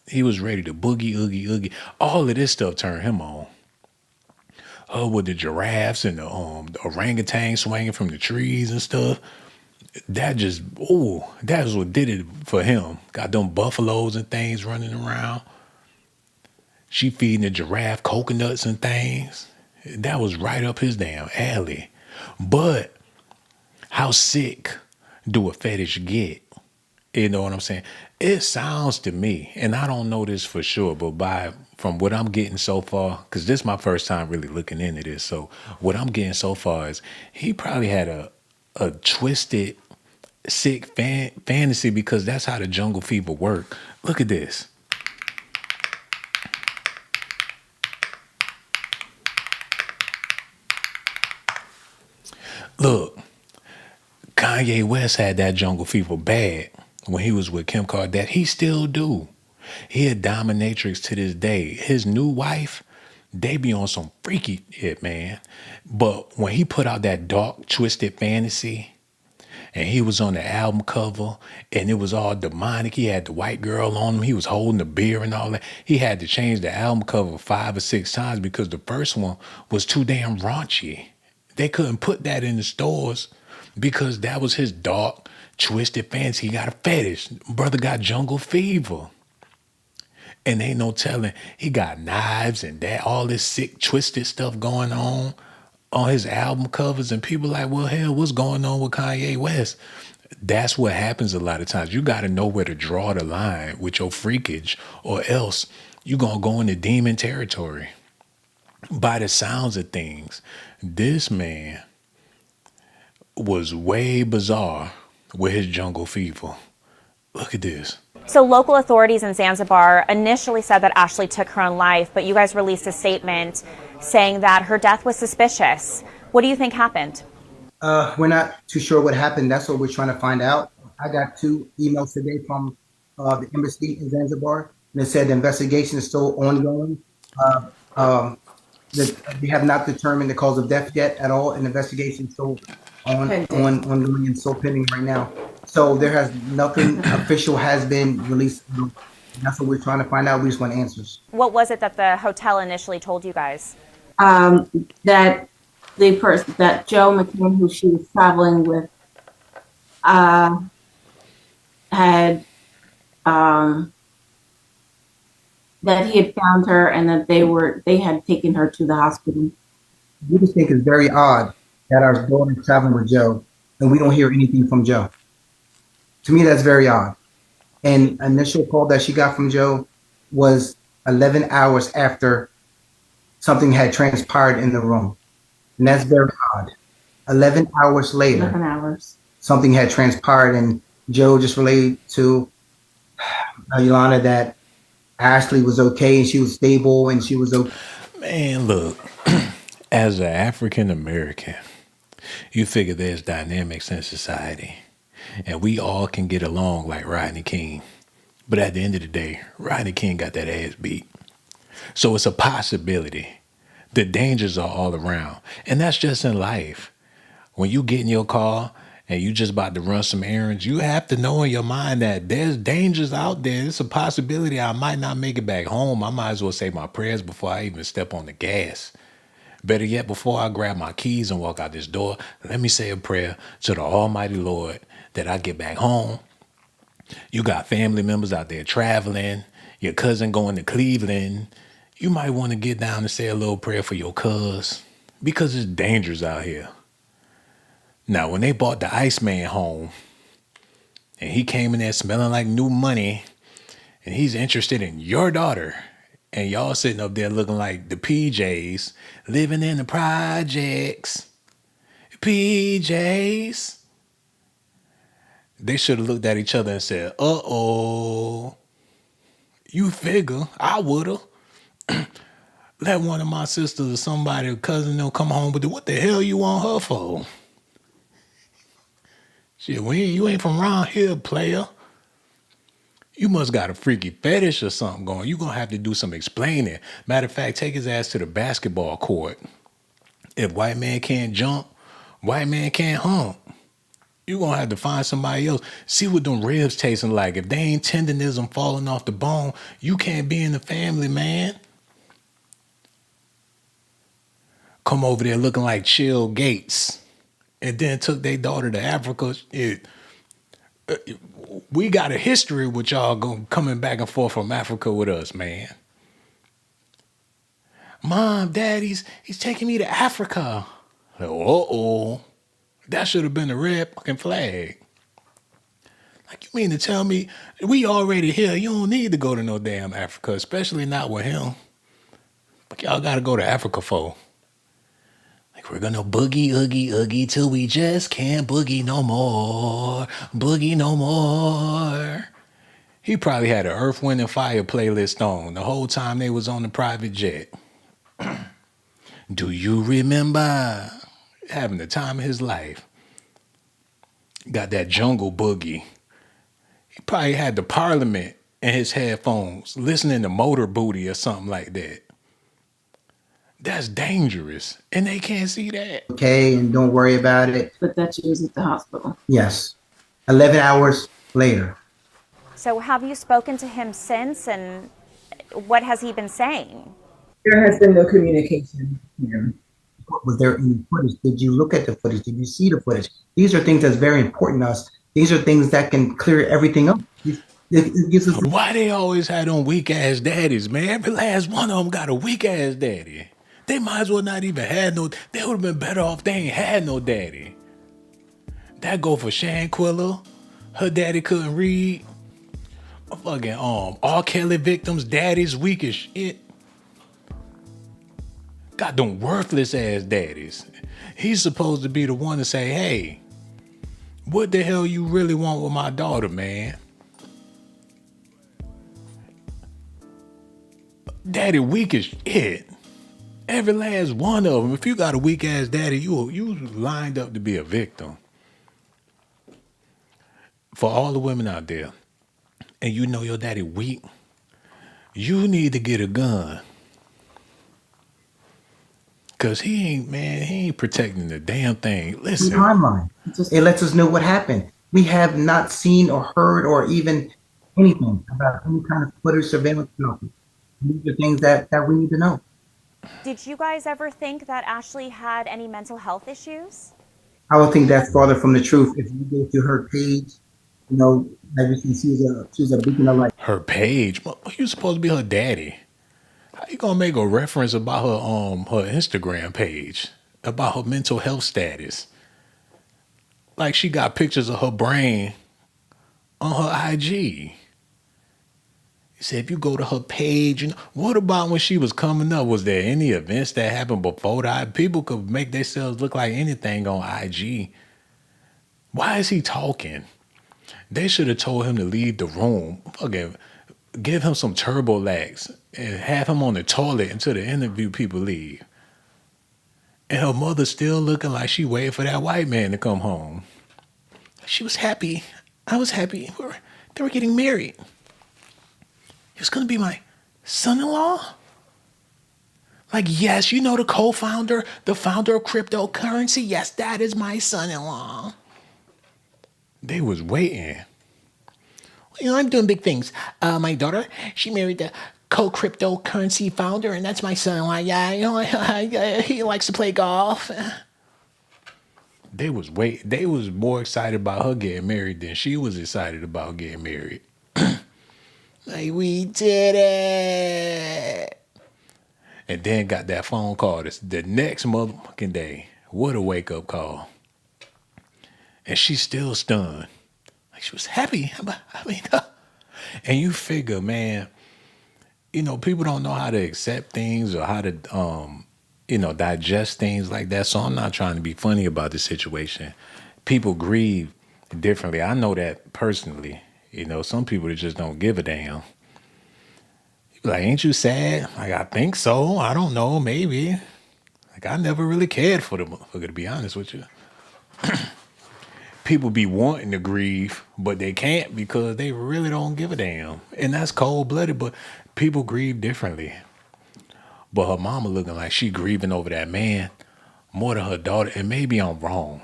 He was ready to boogie, oogie, oogie. All of this stuff turned him on. Her with the giraffes and the orangutan swinging from the trees and stuff. That's what did it for him. Got them buffaloes and things running around. She feeding the giraffe coconuts and things. That was right up his damn alley. But how sick do a fetish get? You know what I'm saying? It sounds to me, and I don't know this for sure, but from what I'm getting so far, because this is my first time really looking into this, so what I'm getting so far is he probably had a twisted, sick fantasy because that's how the jungle fever work. Look at this. Look, Kanye West had that jungle fever bad when he was with Kim Kardashian. He still do. He a dominatrix to this day. His new wife, they be on some freaky shit, man. But when he put out that dark, twisted fantasy, and he was on the album cover, and it was all demonic. He had the white girl on him. He was holding the beer and all that. He had to change the album cover 5 or 6 times because the first one was too damn raunchy. They couldn't put that in the stores because that was his dark, twisted fantasy. He got a fetish. Brother got jungle fever. And ain't no telling. He got knives and that, all this sick, twisted stuff going on his album covers. And people like, well, hell, what's going on with Kanye West? That's what happens a lot of times. You got to know where to draw the line with your freakage, or else you're going to go into demon territory. By the sounds of things, this man was way bizarre with his jungle fever. Look at this. So local authorities in Zanzibar initially said that Ashlee took her own life, but you guys released a statement saying that her death was suspicious. What do you think happened? We're not too sure what happened. That's what we're trying to find out. I got 2 emails today from the embassy in Zanzibar, and it said the investigation is still ongoing. They have not determined the cause of death yet at all. An investigation is still ongoing and still pending right now. So there has nothing official has been released. That's what we're trying to find out. We just want answers. What was it that the hotel initially told you guys? That the person, that Joe McCann, who she was traveling with, had that he had found her and that they had taken her to the hospital. We just think it's very odd that our daughter is traveling with Joe and we don't hear anything from Joe. To me, that's very odd. And initial call that she got from Joe was 11 hours after something had transpired in the room. And that's very odd. 11 hours later, 11 hours. Something had transpired, and Joe just relayed to Yolanda that Ashlee was okay and she was stable and she was okay. Man, look, as an African American, you figure there's dynamics in society and we all can get along like Rodney King. But at the end of the day, Rodney King got that ass beat. So it's a possibility. The dangers are all around. And that's just in life. When you get in your car and you just about to run some errands, you have to know in your mind that there's dangers out there. It's a possibility I might not make it back home. I might as well say my prayers before I even step on the gas. Better yet, before I grab my keys and walk out this door, let me say a prayer to the Almighty Lord that I get back home You got family members out there traveling, your cousin going to Cleveland. You might want to get down and say a little prayer for your cuz because it's dangerous out here. Now, when they bought the Iceman home and he came in there smelling like new money and he's interested in your daughter and y'all sitting up there looking like the PJs, living in the projects, PJs. They should have looked at each other and said, uh-oh, you figure I would've. Let one of my sisters or somebody, or cousin, them come home with it. What the hell you want her for? Shit, you ain't from around here, player. You must got a freaky fetish or something going. You gonna have to do some explaining. Matter of fact, take his ass to the basketball court. If white man can't jump, white man can't hump. You gonna have to find somebody else. See what them ribs tasting like. If they ain't tenderism falling off the bone, you can't be in the family, man. Come over there looking like Chill Gates, and then took their daughter to Africa. We got a history with y'all coming back and forth from Africa with us, man. Mom, Dad, he's taking me to Africa. Like, uh-oh. That should have been a red fucking flag. Like, you mean to tell me we already here? You don't need to go to no damn Africa, especially not with him. But y'all got to go to Africa for. Like, we're gonna boogie, oogie, oogie till we just can't boogie no more. Boogie no more. He probably had an Earth, Wind, and Fire playlist on the whole time they was on the private jet. Do you remember having the time of his life? Got that jungle boogie. He probably had the Parliament in his headphones, listening to Motor Booty or something like that. That's dangerous, and they can't see that. Okay, and don't worry about it. But that she was at the hospital. Yes. 11 hours later. So have you spoken to him since, and what has he been saying? There has been no communication here. Was there any footage? Did you look at the footage? Did you see the footage? These are things that's very important to us. These are things that can clear everything up. It gives us. Why they always had them weak ass daddies, man? Every last one of them got a weak ass daddy. They might as well not even had no. They would have been better off they ain't had no daddy. That go for Shanquilla. Her daddy couldn't read. A fucking R. Kelly victims' daddies weak as shit. Got them worthless ass daddies. He's supposed to be the one to say, hey, what the hell you really want with my daughter, man? Daddy weak as shit. Every last one of them. If you got a weak ass daddy, you lined up to be a victim. For all the women out there, and you know your daddy weak, you need to get a gun. Cause he ain't protecting the damn thing. Listen. Timeline. It lets us know what happened. We have not seen or heard or even anything about any kind of footage surveillance. These are things that we need to know. Did you guys ever think that Ashlee had any mental health issues? I would think that's farther from the truth. If you go to her page, you know, like you can see, she's a beacon of light. Her page? You supposed to be her daddy. How you gonna make a reference about her Instagram page about her mental health status? Like she got pictures of her brain on her IG. He said if you go to her page, you know, what about when she was coming up? Was there any events that happened before that? People could make themselves look like anything on IG. Why is he talking? They should have told him to leave the room. Okay, give him some Turbolax and have him on the toilet until the interview people leave. And her mother still looking like she waited for that white man to come home. She was happy. I was happy. They were getting married. He was going to be my son-in-law? Like, yes, you know the co-founder, the founder of cryptocurrency? Yes, that is my son-in-law. They was waiting. You know, I'm doing big things. My daughter, she married the co-cryptocurrency founder, and that's my son-in-law. Yeah, you know, he likes to play golf. They was more excited about her getting married than she was excited about getting married. Like, we did it. And then got that phone call the next motherfucking day. What a wake up call. And she's still stunned. Like, she was happy. And you figure, man, people don't know how to accept things or how to, digest things like that. So I'm not trying to be funny about the situation. People grieve differently. I know that personally. Some people that just don't give a damn. Like, ain't you sad? Like, I think so. I don't know. Maybe. Like, I never really cared for the motherfucker, to be honest with you. People be wanting to grieve, but they can't because they really don't give a damn. And that's cold-blooded, but people grieve differently. But her mama looking like she grieving over that man more than her daughter. And maybe I'm wrong.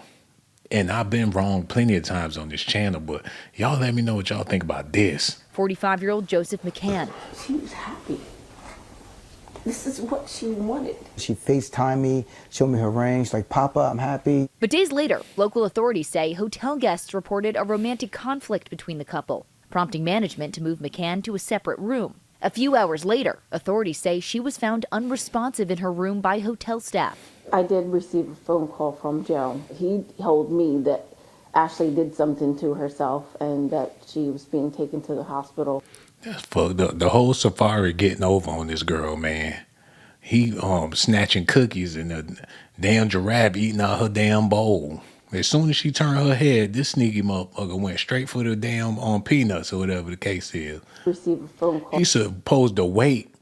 And I've been wrong plenty of times on this channel, but y'all let me know what y'all think about this. 45-year-old Joseph McCann. She was happy. This is what she wanted. She FaceTimed me, showed me her ring. She's like, Papa, I'm happy. But days later, local authorities say hotel guests reported a romantic conflict between the couple, prompting management to move McCann to a separate room. A few hours later, authorities say she was found unresponsive in her room by hotel staff. I did receive a phone call from Joe. He told me that Ashlee did something to herself and that she was being taken to the hospital. That's fucked up. The whole safari getting over on this girl, man. He snatching cookies and the damn giraffe eating out her damn bowl. As soon as she turned her head, this sneaky motherfucker went straight for the damn peanuts or whatever the case is. Receive a phone call. He's supposed to wait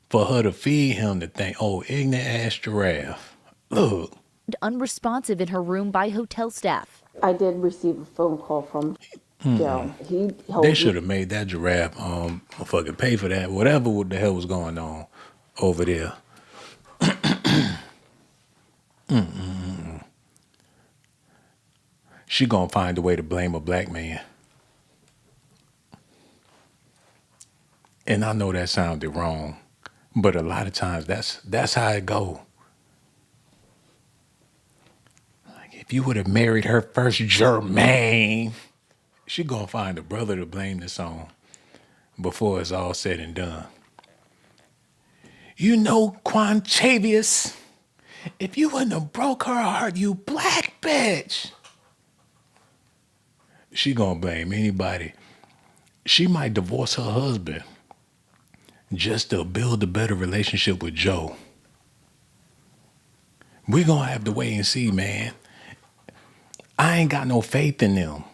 for her to feed him the thing. Oh, ignorant ass giraffe. Look. Unresponsive in her room by hotel staff. I did receive a phone call from Joe. They should have made that giraffe fucking pay for that. Whatever what the hell was going on over there. She gonna find a way to blame a black man. And I know that sounded wrong, but a lot of times that's how it go. Like, if you would have married her first, Jermaine, she gonna find a brother to blame this on before it's all said and done. Quantavious, if you wouldn't have broke her heart, you black bitch. She gonna blame anybody. She might divorce her husband just to build a better relationship with Joe. We gonna have to wait and see, man. I ain't got no faith in them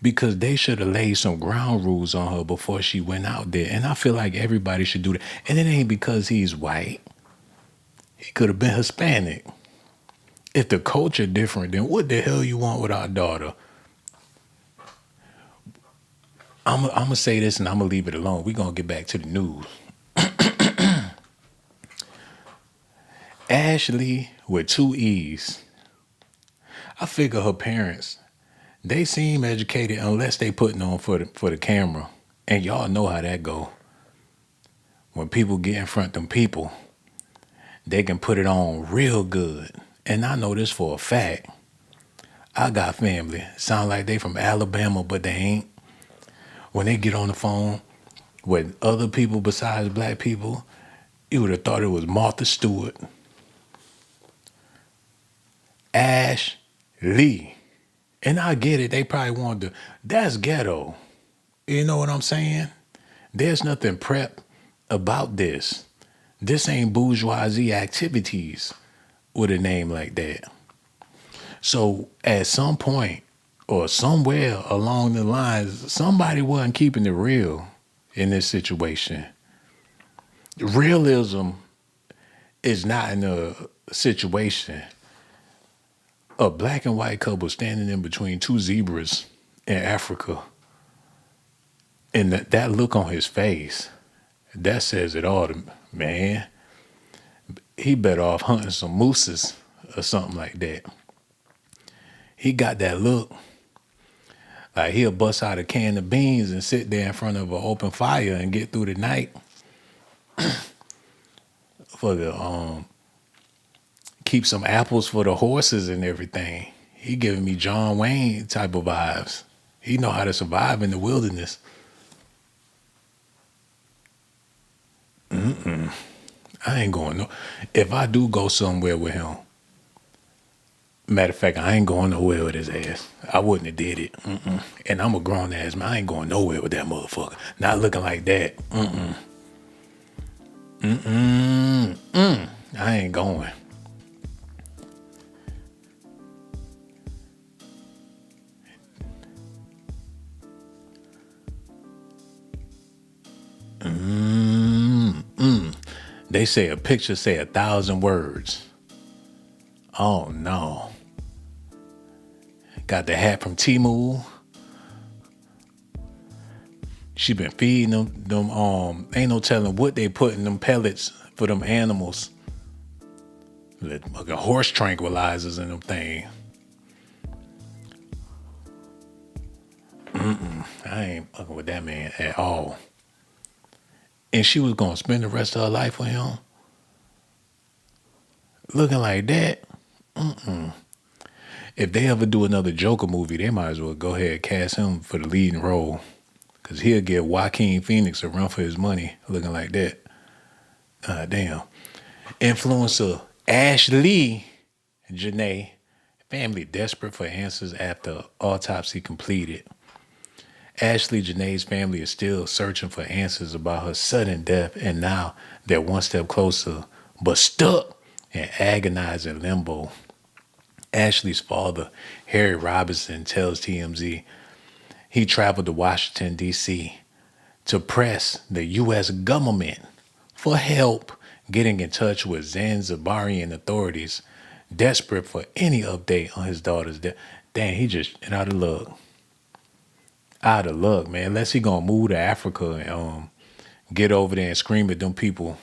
because they should have laid some ground rules on her before she went out there. And I feel like everybody should do that. And it ain't because he's white. He could have been Hispanic. If the culture different, then what the hell you want with our daughter? I'm going to say this and I'm going to leave it alone. We're going to get back to the news. Ashlee with 2 E's. I figure her parents, they seem educated unless they putting on for the camera. And y'all know how that go. When people get in front of them people, they can put it on real good. And I know this for a fact. I got family. Sound like they from Alabama, but they ain't. When they get on the phone with other people besides black people, you would have thought it was Martha Stewart. Ashlee. And I get it. They probably wanted to. That's ghetto. You know what I'm saying? There's nothing prep about this. This ain't bourgeoisie activities with a name like that. So at some point or somewhere along the lines, somebody wasn't keeping it real in this situation. Realism is not in a situation. A black and white couple standing in between 2 zebras in Africa. And that look on his face, that says it all, man. He better off hunting some mooses or something like that. He got that look. Like he'll bust out a can of beans and sit there in front of an open fire and get through the night for the keep some apples for the horses and everything. He giving me John Wayne type of vibes. He know how to survive in the wilderness. I ain't going no. If I do go somewhere with him, matter of fact, I ain't going nowhere with his ass. I wouldn't have did it. And I'm a grown ass man. I ain't going nowhere with that motherfucker. Not looking like that. I ain't going. They say a picture say 1,000 words. Oh no. Got the hat from Temu. She been feeding them, ain't no telling what they put in them pellets for them animals. Like horse tranquilizers in them thing. I ain't fucking with that man at all. And she was gonna spend the rest of her life with him? Looking like that? If they ever do another Joker movie, they might as well go ahead and cast him for the leading role. Because he'll give Joaquin Phoenix a run for his money looking like that. Damn. Influencer Ashlee Jenae, family desperate for answers after autopsy completed. Ashlee Jenae's family is still searching for answers about her sudden death, and now they're one step closer, but stuck in agonizing limbo. Ashlee's father, Harry Robinson, tells TMZ he traveled to Washington, D.C. to press the U.S. government for help getting in touch with Zanzibarian authorities, desperate for any update on his daughter's death. Damn, he just out of luck. Out of luck, man. Unless he gonna move to Africa and get over there and scream at them people.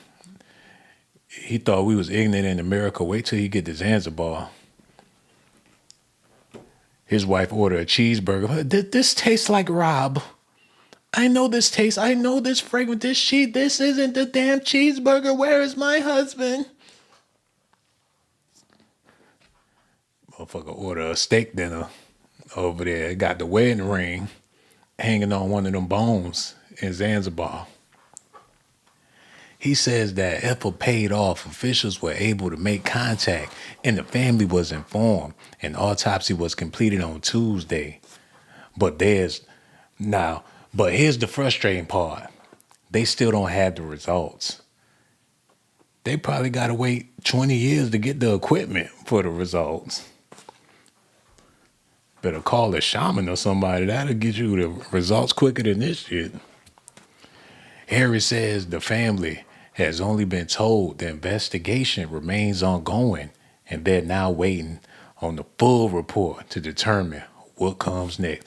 He thought we was ignorant in America. Wait till he get to Zanzibar. His wife ordered a cheeseburger. This tastes like Rob. I know this taste. I know this fragrance. This isn't the damn cheeseburger. Where is my husband? Motherfucker ordered a steak dinner over there. Got the wedding ring hanging on one of them bones in Zanzibar. He says that effort paid off. Officials were able to make contact and the family was informed. An autopsy was completed on Tuesday. But here's the frustrating part. They still don't have the results. They probably got to wait 20 years to get the equipment for the results. Better call a shaman or somebody. That'll get you the results quicker than this shit. Harry says the family has only been told the investigation remains ongoing and they're now waiting on the full report to determine what comes next.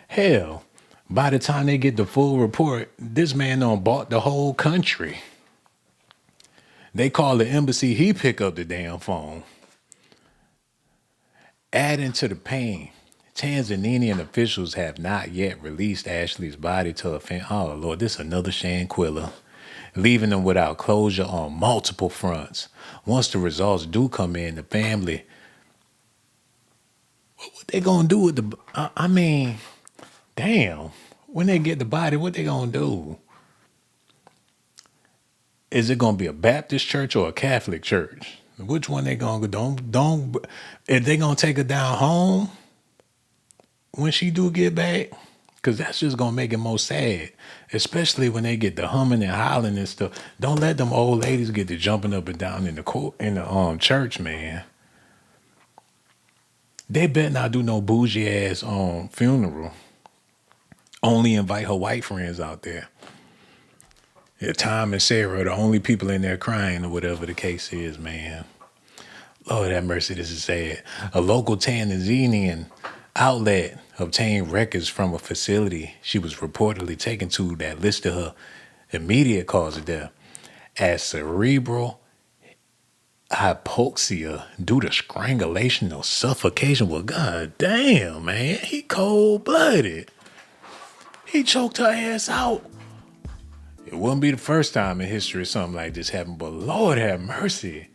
Hell, by the time they get the full report, this man done bought the whole country. They call the embassy, he pick up the damn phone. Adding to the pain, Tanzanian officials have not yet released Ashlee's body to her family. Oh, Lord, this is another Shanquilla. Leaving them without closure on multiple fronts. Once the results do come in, the family, what they gonna do with the, damn. When they get the body, what they gonna do? Is it gonna be a Baptist church or a Catholic church? Which one they gonna go? Don't. If they gonna take her down home when she do get back, because that's just gonna make it more sad. Especially when they get the humming and hollering and stuff. Don't let them old ladies get to jumping up and down in the church, man. They better not do no bougie ass funeral. Only invite her white friends out there. Yeah, Tom and Sarah are the only people in there crying or whatever the case is, man. Lord have mercy, this is sad. A local Tanzanian outlet obtained records from a facility she was reportedly taken to that listed her immediate cause of death as cerebral hypoxia due to strangulation or suffocation. Well, god damn, man, he cold-blooded. He choked her ass out. It wouldn't be the first time in history something like this happened, but Lord have mercy.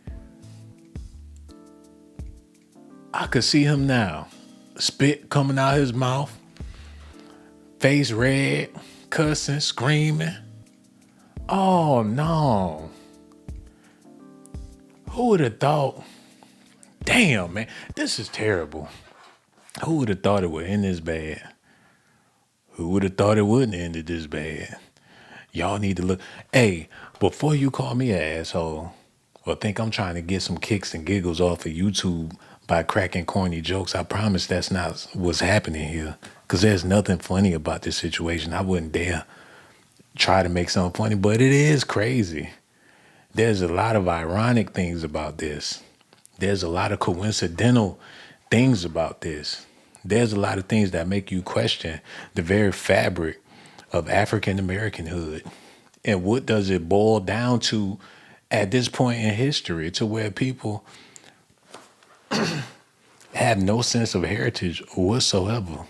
I could see him now. Spit coming out his mouth, face red, cussing, screaming. Oh no. Who would have thought? Damn, man, this is terrible. Who would have thought it would end this bad? Who would have thought it wouldn't end it this bad? Y'all need to look. Hey, before you call me an asshole or think I'm trying to get some kicks and giggles off of YouTube by cracking corny jokes, I promise that's not what's happening here. Because there's nothing funny about this situation. I wouldn't dare try to make something funny, but it is crazy. There's a lot of ironic things about this. There's a lot of coincidental things about this. There's a lot of things that make you question the very fabric of African Americanhood. And what does it boil down to at this point in history, to where people have no sense of heritage whatsoever?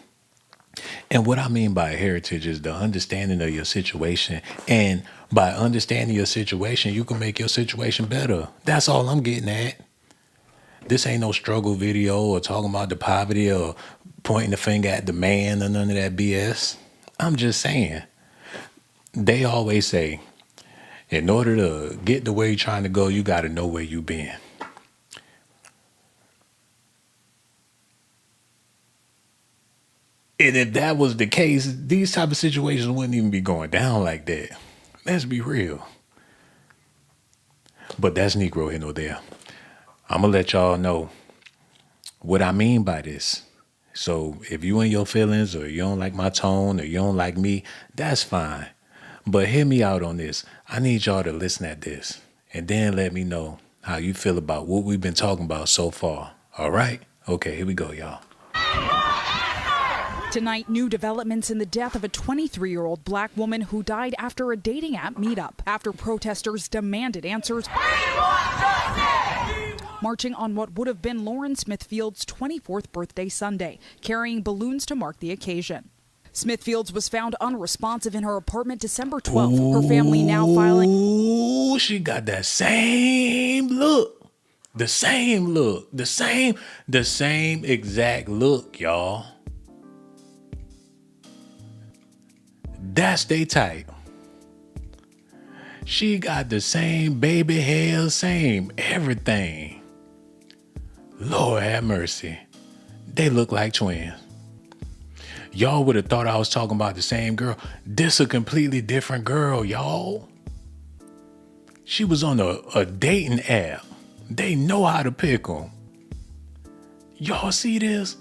And what I mean by heritage is the understanding of your situation. And by understanding your situation, you can make your situation better. That's all I'm getting at. This ain't no struggle video or talking about the poverty or pointing the finger at the man or none of that BS. I'm just saying. They always say, in order to get the way you're trying to go, you got to know where you've been. And if that was the case, these type of situations wouldn't even be going down like that. Let's be real. But that's Negro here nor there. I'm going to let y'all know what I mean by this. So if you in your feelings or you don't like my tone or you don't like me, that's fine. But hear me out on this. I need y'all to listen at this and then let me know how you feel about what we've been talking about so far. All right? Okay, here we go, y'all. Tonight, new developments in the death of a 23-year-old black woman who died after a dating app meetup, after protesters demanded answers, marching on what would have been Lauren Smithfield's 24th birthday Sunday, carrying balloons to mark the occasion. Smithfields was found unresponsive in her apartment December 12th. Her family now filing. Ooh, she got that same look. The same look. The same exact look, y'all. That's they type. She got the same baby hair, same everything. Lord have mercy. They look like twins. Y'all would have thought I was talking about the same girl. This a completely different girl, y'all. She was on a dating app. They know how to pick them. Y'all see this?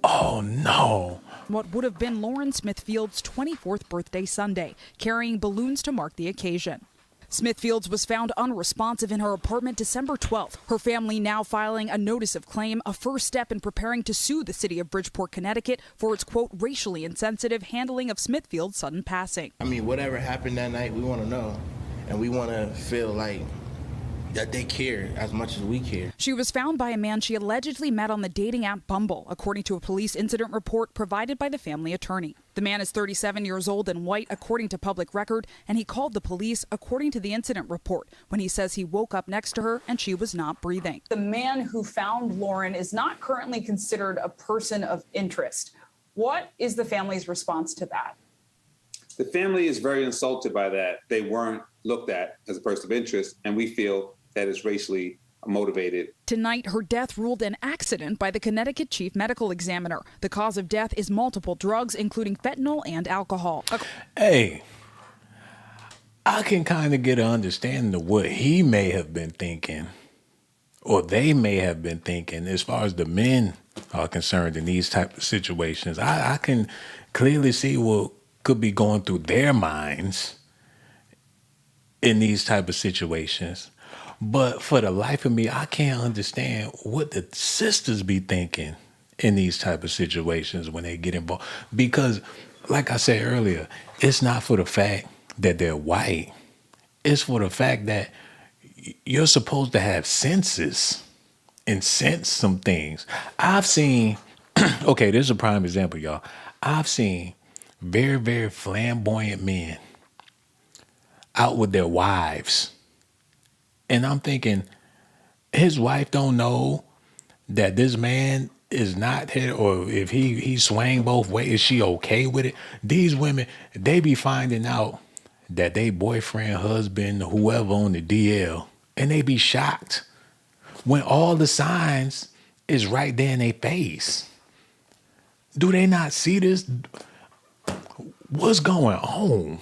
Oh no. What would have been Lauren Smithfield's 24th birthday Sunday, carrying balloons to mark the occasion. Smithfields was found unresponsive in her apartment December 12th. Her family now filing a notice of claim, a first step in preparing to sue the city of Bridgeport, Connecticut for its, quote, racially insensitive handling of Smithfield's sudden passing. I mean, whatever happened that night, we want to know. And we want to feel like that they care as much as we care. She was found by a man she allegedly met on the dating app Bumble, according to a police incident report provided by the family attorney. The man is 37 years old and white, according to public record, and he called the police, according to the incident report, when he says he woke up next to her and she was not breathing. The man who found Lauren is not currently considered a person of interest. What is the family's response to that? The family is very insulted by that. They weren't looked at as a person of interest, and we feel that is racially motivated. Tonight, her death ruled an accident by the Connecticut chief medical examiner. The cause of death is multiple drugs, including fentanyl and alcohol. Hey, I can kind of get an understanding of what he may have been thinking, or they may have been thinking, as far as the men are concerned in these type of situations. I can clearly see what could be going through their minds in these type of situations. But for the life of me, I can't understand what the sisters be thinking in these type of situations when they get involved. Because, like I said earlier, it's not for the fact that they're white. It's for the fact that you're supposed to have senses and sense some things. I've seen, okay, this is a prime example, y'all. I've seen very, very flamboyant men out with their wives. And I'm thinking, his wife don't know that this man is not here, or if he swang both ways, is she okay with it? These women, they be finding out that they boyfriend, husband, whoever on the DL, and they be shocked when all the signs is right there in their face. Do they not see this? What's going on?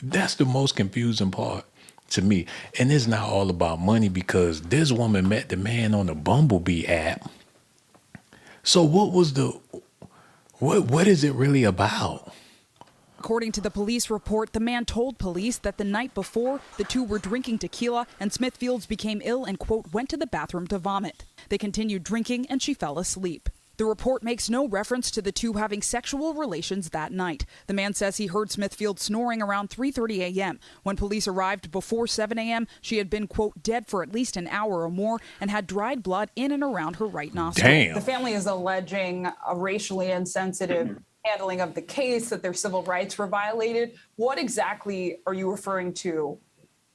That's the most confusing part to me. And it's not all about money, because this woman met the man on the Bumblebee app. So what is it really about? According to the police report, the man told police that the night before, the two were drinking tequila and Smithfields became ill and, quote, went to the bathroom to vomit. They continued drinking and she fell asleep. The report makes no reference to the two having sexual relations that night. The man says he heard Smithfield snoring around 3:30 a.m. When police arrived before 7 a.m., she had been, quote, dead for at least an hour or more and had dried blood in and around her right nostril. Damn. The family is alleging a racially insensitive handling of the case, that their civil rights were violated. What exactly are you referring to?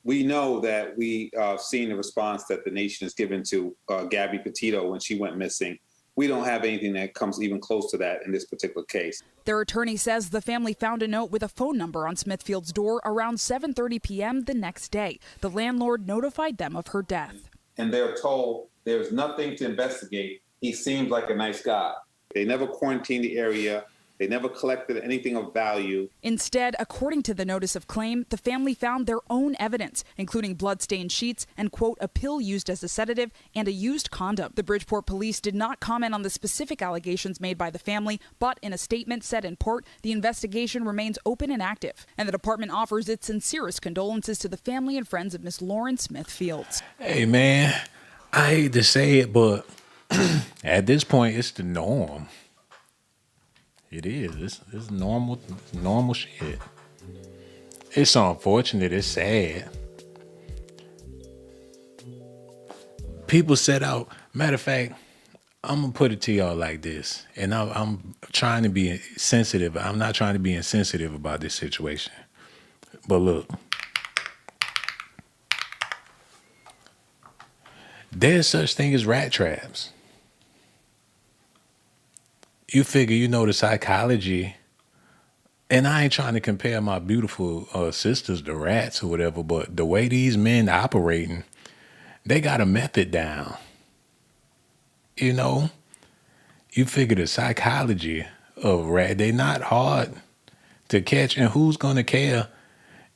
We know that we seen the response that the nation has given to Gabby Petito when she went missing. We don't have anything that comes even close to that in this particular case. Their attorney says the family found a note with a phone number on Smithfield's door around 7:30 p.m. the next day. The landlord notified them of her death. And they're told there's nothing to investigate. He seems like a nice guy. They never quarantined the area. They never collected anything of value. Instead, according to the notice of claim, the family found their own evidence, including blood-stained sheets and, quote, a pill used as a sedative and a used condom. The Bridgeport police did not comment on the specific allegations made by the family, but in a statement said in part, the investigation remains open and active, and the department offers its sincerest condolences to the family and friends of Miss Lauren Smith Fields. Hey, man, I hate to say it, but at this point, it's the norm. It is. It's normal shit. It's unfortunate. It's sad. People set out. Matter of fact, I'm gonna put it to y'all like this, and I'm trying to be sensitive. I'm not trying to be insensitive about this situation. But look, there's such thing as rat traps. You figure, the psychology, and I ain't trying to compare my beautiful sisters to rats or whatever, but the way these men operating, they got a method down. You figure the psychology of rat, they not hard to catch, and who's gonna care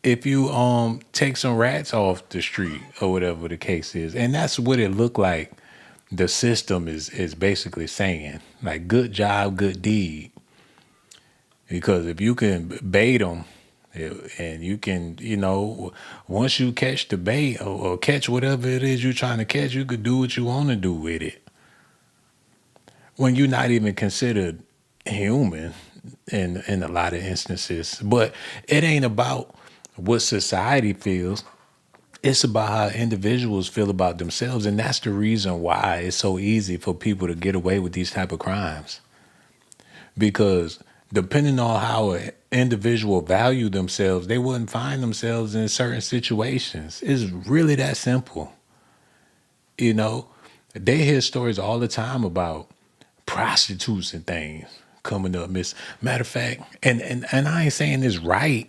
if you take some rats off the street or whatever the case is? And that's what it looked like. The system is basically saying, like, good job, good deed. Because if you can bait them, and you can, once you catch the bait or catch whatever it is you're trying to catch, you could do what you want to do with it. When you're not even considered human in a lot of instances. But it ain't about what society feels. It's about how individuals feel about themselves, and that's the reason why it's so easy for people to get away with these type of crimes. Because depending on how an individual value themselves, they wouldn't find themselves in certain situations. It's really that simple. They hear stories all the time about prostitutes and things coming up. Matter of fact, and I ain't saying this right,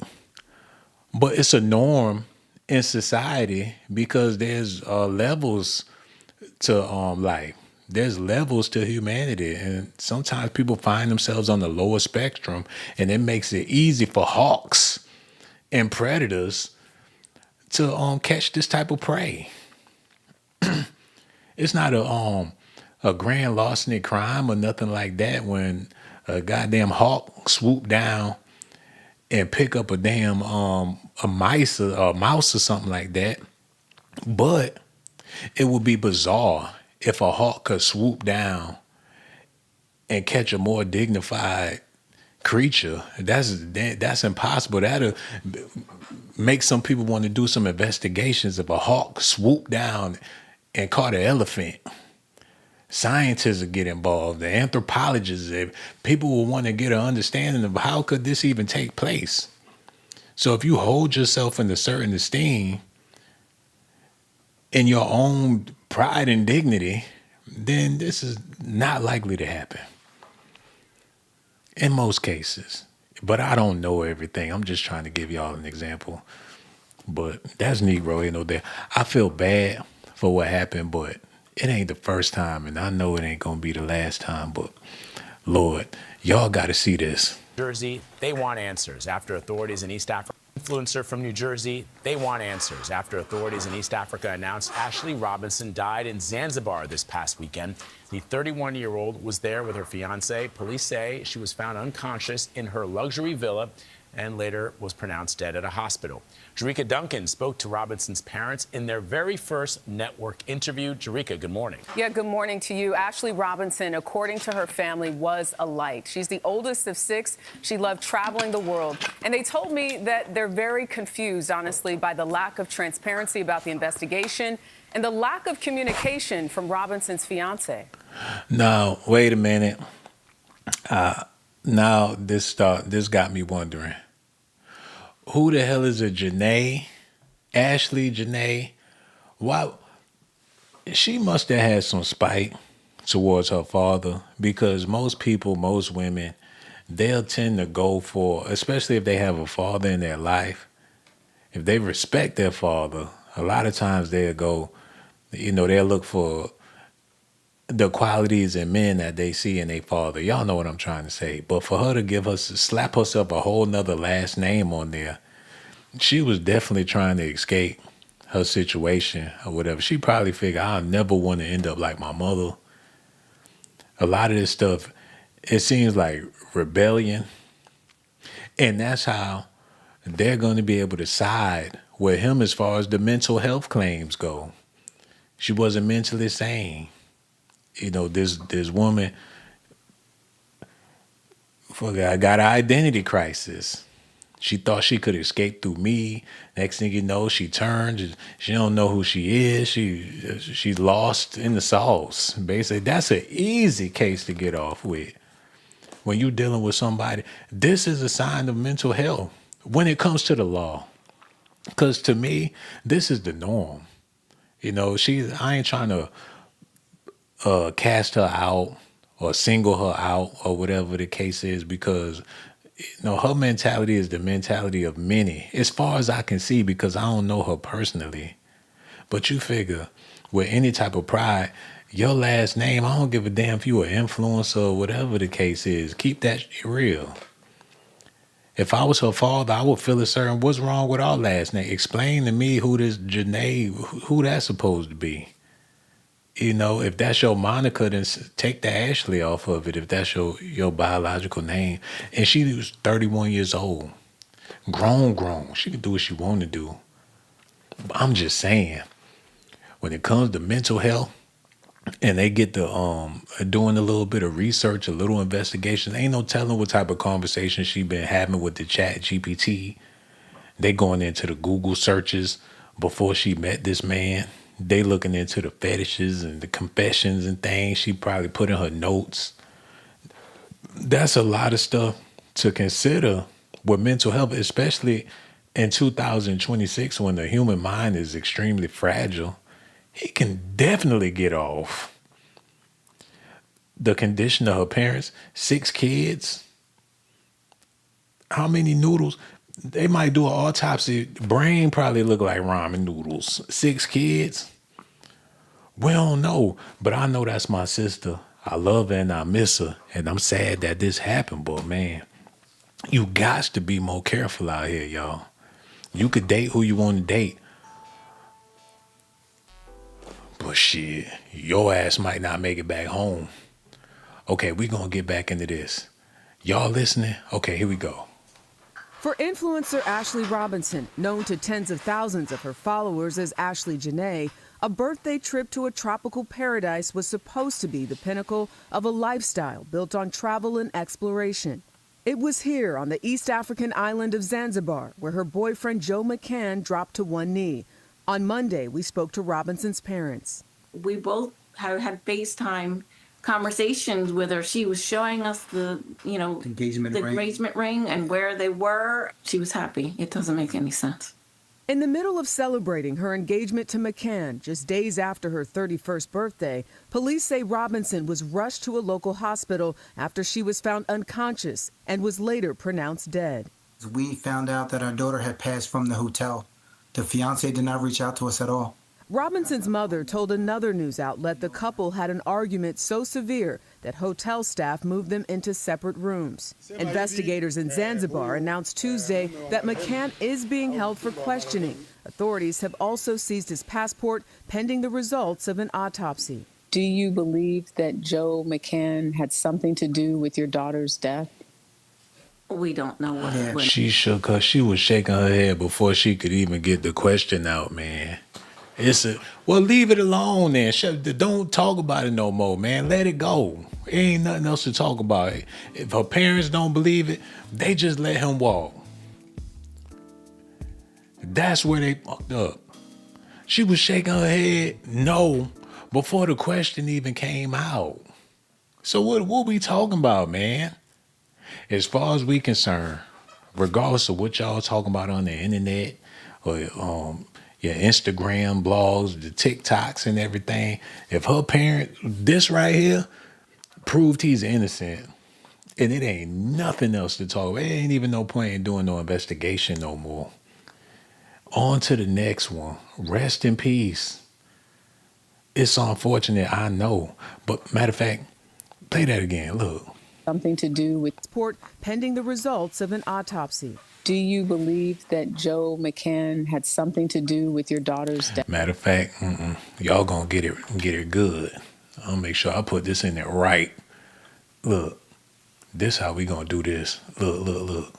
but it's a norm in society, because there's levels to life. There's levels to humanity, and sometimes people find themselves on the lower spectrum, and it makes it easy for hawks and predators to catch this type of prey. It's not a grand larceny crime or nothing like that when a goddamn hawk swoop down and pick up a damn a mouse or something like that. But it would be bizarre if a hawk could swoop down and catch a more dignified creature. That's impossible. That'll make some people want to do some investigations. If a hawk swooped down and caught an elephant, scientists will get involved. The anthropologists, people will want to get an understanding of how could this even take place. So if you hold yourself in a certain esteem in your own pride and dignity, then this is not likely to happen. In most cases. But I don't know everything. I'm just trying to give y'all an example. But that's Negro, ain't no there. I feel bad for what happened, but it ain't the first time, and I know it ain't gonna be the last time, but Lord, y'all gotta see this. Jersey, they want answers after authorities in East Africa. Influencer from New Jersey, they want answers after authorities in East Africa announced Ashlee Robinson died in Zanzibar this past weekend. The 31-year-old was there with her fiancé. Police say she was found unconscious in her luxury villa and later was pronounced dead at a hospital. Jerika Duncan spoke to Robinson's parents in their very first network interview. Jerika, good morning. Yeah, good morning to you. Ashlee Robinson, according to her family, was a light. She's the oldest of 6. She loved traveling the world. And they told me that they're very confused, honestly, by the lack of transparency about the investigation and the lack of communication from Robinson's fiancé. Now, wait a minute. Now this got me wondering. Who the hell is a Jenae? Ashlee Jenae? Why? She must have had some spite towards her father, because most people, most women, they'll tend to go for, especially if they have a father in their life, if they respect their father, a lot of times they'll go, they'll look for the qualities in men that they see in their father. Y'all know what I'm trying to say. But for her to slap herself a whole nother last name on there, she was definitely trying to escape her situation or whatever. She probably figured, I'll never want to end up like my mother. A lot of this stuff, it seems like rebellion. And that's how they're going to be able to side with him as far as the mental health claims go. She wasn't mentally sane. This woman got an identity crisis. She thought she could escape through me. Next thing you know, she turns. She don't know who she is. She's lost in the sauce. Basically, that's an easy case to get off with. When you're dealing with somebody, this is a sign of mental health when it comes to the law. Because to me, this is the norm. I ain't trying to cast her out or single her out or whatever the case is, because her mentality is the mentality of many, as far as I can see, because I don't know her personally. But you figure with any type of pride, your last name, I don't give a damn if you an influencer or whatever the case is. Keep that shit real. If I was her father, I would feel a certain, what's wrong with our last name? Explain to me who this Jenae, who that's supposed to be. If that's your moniker, then take the Ashlee off of it, if that's your biological name. And she was 31 years old. Grown. She could do what she want to do. But I'm just saying, when it comes to mental health, and they get to doing a little bit of research, a little investigation, ain't no telling what type of conversation she been having with the chat GPT. They going into the Google searches before she met this man. They looking into the fetishes and the confessions and things she probably put in her notes. That's a lot of stuff to consider with mental health, especially in 2026 when the human mind is extremely fragile. He can definitely get off. The condition of her parents, 6 kids. How many noodles? They might do an autopsy. Brain probably look like ramen noodles. 6 kids? We don't know. But I know that's my sister. I love her and I miss her. And I'm sad that this happened. But man, you got to be more careful out here, y'all. You could date who you want to date. But shit, your ass might not make it back home. Okay, we're going to get back into this. Y'all listening? Okay, here we go. For influencer Ashlee Robinson, known to tens of thousands of her followers as Ashlee Jenae, a birthday trip to a tropical paradise was supposed to be the pinnacle of a lifestyle built on travel and exploration. It was here on the East African island of Zanzibar where her boyfriend Joe McCann dropped to one knee. On Monday, we spoke to Robinson's parents. We both had FaceTime conversations with her. She was showing us the engagement ring and where they were. She was happy. It doesn't make any sense. In the middle of celebrating her engagement to McCann, just days after her 31st birthday, police say Robinson was rushed to a local hospital after she was found unconscious and was later pronounced dead. We found out that our daughter had passed from the hotel. The fiancé did not reach out to us at all. Robinson's mother told another news outlet the couple had an argument so severe that hotel staff moved them into separate rooms. Investigators in Zanzibar announced Tuesday that McCann is being held for questioning. Authorities have also seized his passport pending the results of an autopsy. Do you believe that Joe McCann had something to do with your daughter's death? We don't know what went. She shook her. She was shaking her head before she could even get the question out, man. Well, leave it alone then. Don't talk about it no more, man. Let it go. Ain't nothing else to talk about. If her parents don't believe it, they just let him walk. That's where they fucked up. She was shaking her head no before the question even came out. So what we talking about, man? As far as we concerned, regardless of what y'all talking about on the internet or your Instagram blogs, the TikToks and everything, if her parent, this right here, proved he's innocent, and it ain't nothing else to talk about. It ain't even no point in doing no investigation no more. On to the next one. Rest in peace. It's unfortunate, I know. But matter of fact, play that again. Look. Something to do with passport pending the results of an autopsy. Do you believe that Joe McCann had something to do with your daughter's death? Matter of fact, y'all gonna get it good. I'll make sure I put this in there right. Look, this how we gonna do this. Look.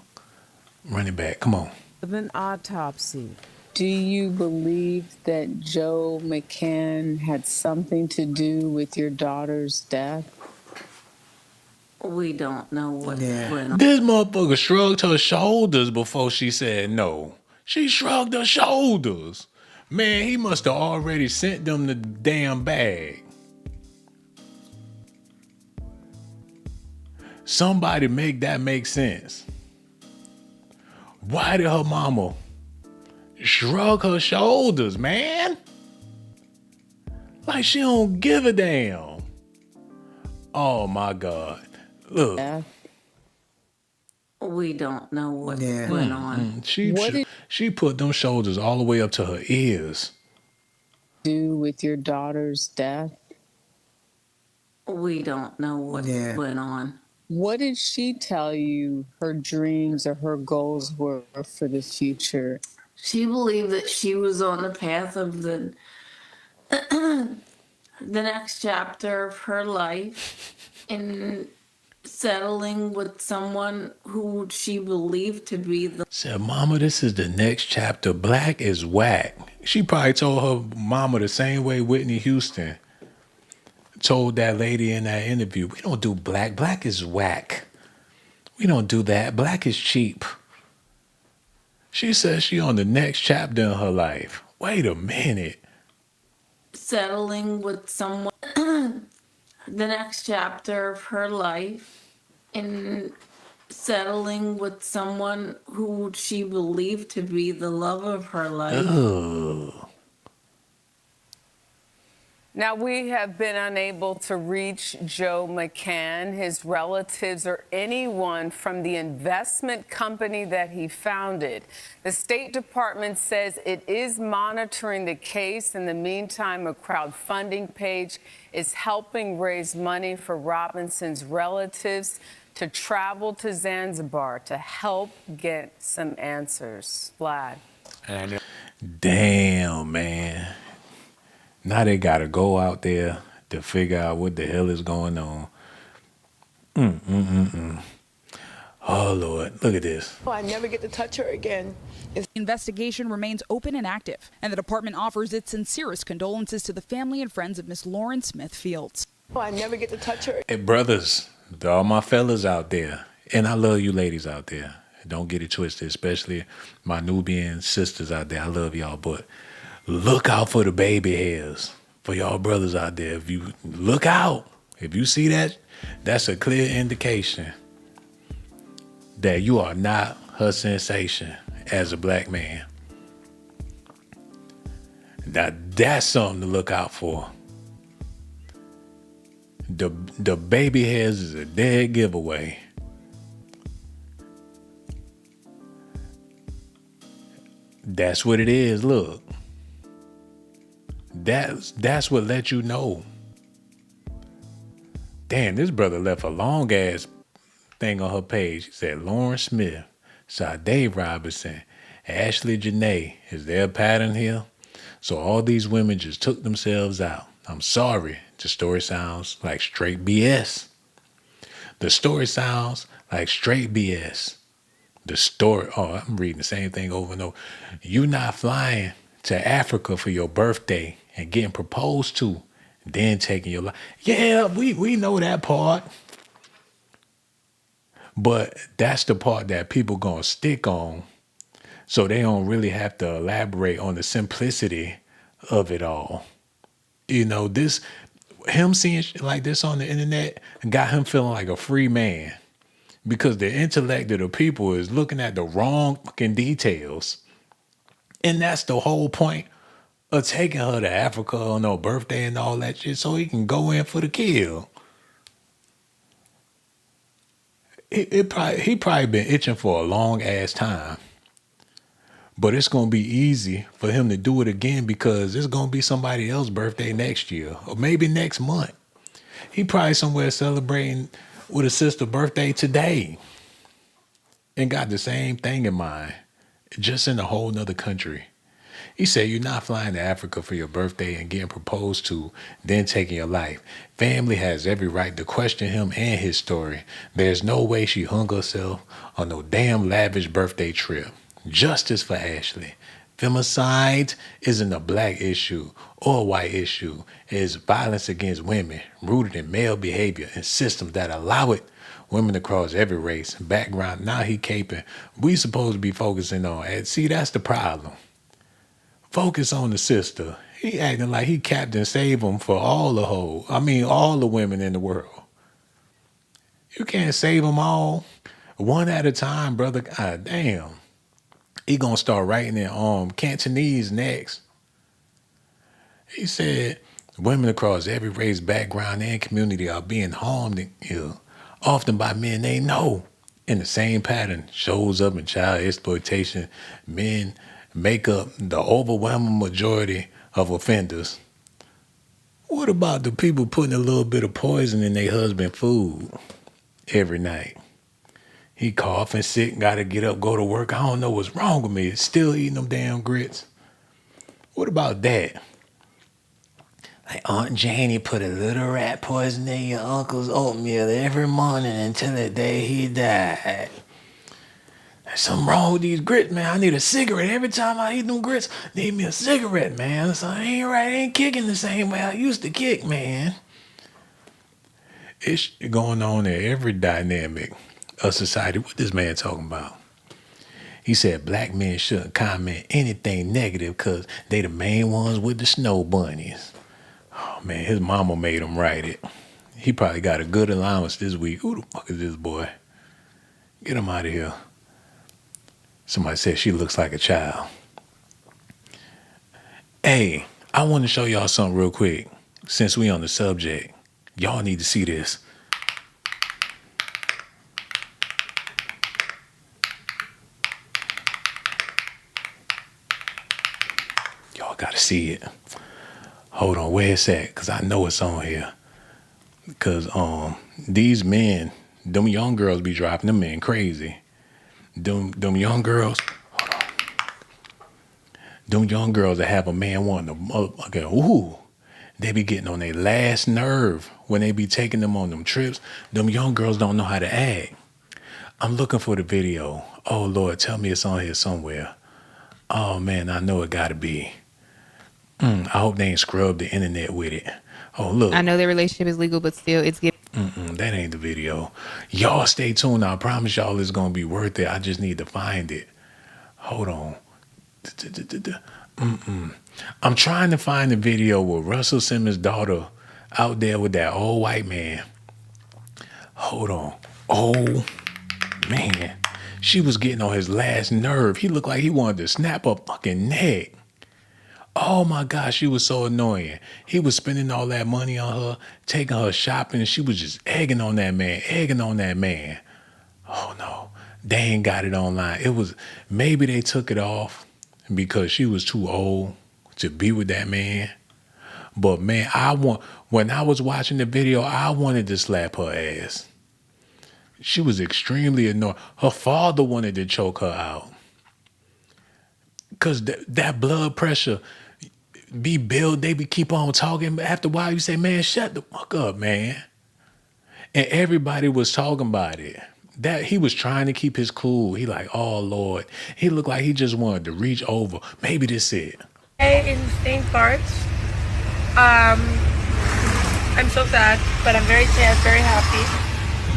Run it back. Come on. Of an autopsy. Do you believe that Joe McCann had something to do with your daughter's death? We don't know what went on. This motherfucker shrugged her shoulders before she said no. She shrugged her shoulders. Man, he must have already sent them the damn bag. Somebody make that make sense. Why did her mama shrug her shoulders, man? Like she don't give a damn. Oh my God. Look. We don't know what went on. She put them shoulders all the way up to her ears. Do with your daughter's death? We don't know what went on. What did she tell you her dreams or her goals were for the future? She believed that she was on the path of the next chapter of her life in settling with someone who she believed to be the... Said, Mama, this is the next chapter. Black is whack. She probably told her mama the same way Whitney Houston told that lady in that interview. We don't do black. Black is whack. We don't do that. Black is cheap. She says she on the next chapter in her life. Wait a minute. Settling with someone... the next chapter of her life in settling with someone who she believed to be the love of her life. Ugh. Now, we have been unable to reach Joe McCann, his relatives, or anyone from the investment company that he founded. The State Department says it is monitoring the case. In the meantime, a crowdfunding page is helping raise money for Robinson's relatives to travel to Zanzibar to help get some answers. Vlad. Damn, man. Now they got to go out there to figure out what the hell is going on. Oh, Lord. Look at this. Oh, I never get to touch her again. The investigation remains open and active, and the department offers its sincerest condolences to the family and friends of Miss Lauren Smith Fields. Oh, I never get to touch her. Hey, brothers, to all my fellas out there, and I love you ladies out there. Don't get it twisted, especially my Nubian sisters out there. I love y'all, but look out for the baby hairs for y'all brothers out there. If you look out, if you see that, that's a clear indication that you are not her sensation as a black man. Now that's something to look out for. The baby hairs is a dead giveaway. That's what it is. Look, that's what let you know. Damn, this brother left a long ass thing on her page. He said Lauren Smith, Sade Robinson, Ashlee Jenae. Is there a pattern here? So all these women just took themselves out. I'm sorry. The story sounds like straight BS. The story sounds like straight BS. The story, oh, I'm reading the same thing over and over. You not flying to Africa for your birthday and getting proposed to, then taking your life. Yeah, we know that part. But that's the part that people gonna stick on, so they don't really have to elaborate on the simplicity of it all. You know, him seeing shit like this on the internet got him feeling like a free man, because the intellect of the people is looking at the wrong fucking details. And that's the whole point of taking her to Africa on her birthday and all that shit, so he can go in for the kill. He probably been itching for a long ass time. But it's going to be easy for him to do it again, because it's going to be somebody else's birthday next year or maybe next month. He probably somewhere celebrating with a sister's birthday today and got the same thing in mind, just in a whole nother country. He said, you're not flying to Africa for your birthday and getting proposed to, then taking your life. Family has every right to question him and his story. There's no way she hung herself on no damn lavish birthday trip. Justice for Ashlee. Femicide isn't a black issue or a white issue. It is violence against women rooted in male behavior and systems that allow it. Women across every race, background, now he caping. We supposed to be focusing on. And see, that's the problem. Focus on the sister. He acting like he Captain Save him for all the women in the world. You can't save them all. One at a time, brother. God damn. He gonna start writing in Cantonese next. He said, women across every race, background, and community are being harmed here, often by men they know. In the same pattern, shows up in child exploitation. Men make up the overwhelming majority of offenders. What about the people putting a little bit of poison in their husband's food every night? He coughing, sick, gotta get up, go to work. I don't know what's wrong with me. Still eating them damn grits. What about that? Like Aunt Janie put a little rat poison in your uncle's oatmeal every morning until the day he died. There's something wrong with these grits, man. I need a cigarette. Every time I eat them grits, need me a cigarette, man. So I ain't right. I ain't kicking the same way I used to kick, man. It's going on in every dynamic of society. What this man talking about? He said black men shouldn't comment anything negative because they the main ones with the snow bunnies. Oh, man, his mama made him write it. He probably got a good allowance this week. Who the fuck is this boy? Get him out of here. Somebody said she looks like a child. Hey, I want to show y'all something real quick. Since we on the subject, y'all need to see this. Y'all got to see it. Hold on, where it's at? Because I know it's on here. Because these men, them young girls be dropping them men crazy. Them young girls, hold on. Them young girls that have a man wanting to motherfucker, ooh, they be getting on their last nerve when they be taking them on them trips. Them young girls don't know how to act. I'm looking for the video. Oh, Lord, tell me it's on here somewhere. Oh, man, I know it got to be. I hope they ain't scrubbed the internet with it. Oh, look. I know their relationship is legal, but still, it's getting. That ain't the video. Y'all stay tuned. I promise y'all it's going to be worth it. I just need to find it. Hold on. I'm trying to find the video with Russell Simmons' daughter out there with that old white man. Hold on. Oh, man. She was getting on his last nerve. He looked like he wanted to snap her fucking neck. Oh my gosh, she was so annoying. He was spending all that money on her, taking her shopping. She was just egging on that man, egging on that man. Oh no, they ain't got it online. It was, maybe they took it off because she was too old to be with that man. But man, when I was watching the video, I wanted to slap her ass. She was extremely annoying. Her father wanted to choke her out. Cause that blood pressure be built, they be keep on talking. After a while, you say, man, shut the fuck up, man. And everybody was talking about it. That he was trying to keep his cool. He like, oh Lord. He looked like he just wanted to reach over. Maybe this it. In St. Bart's. I'm so sad, but I'm very sad, very happy.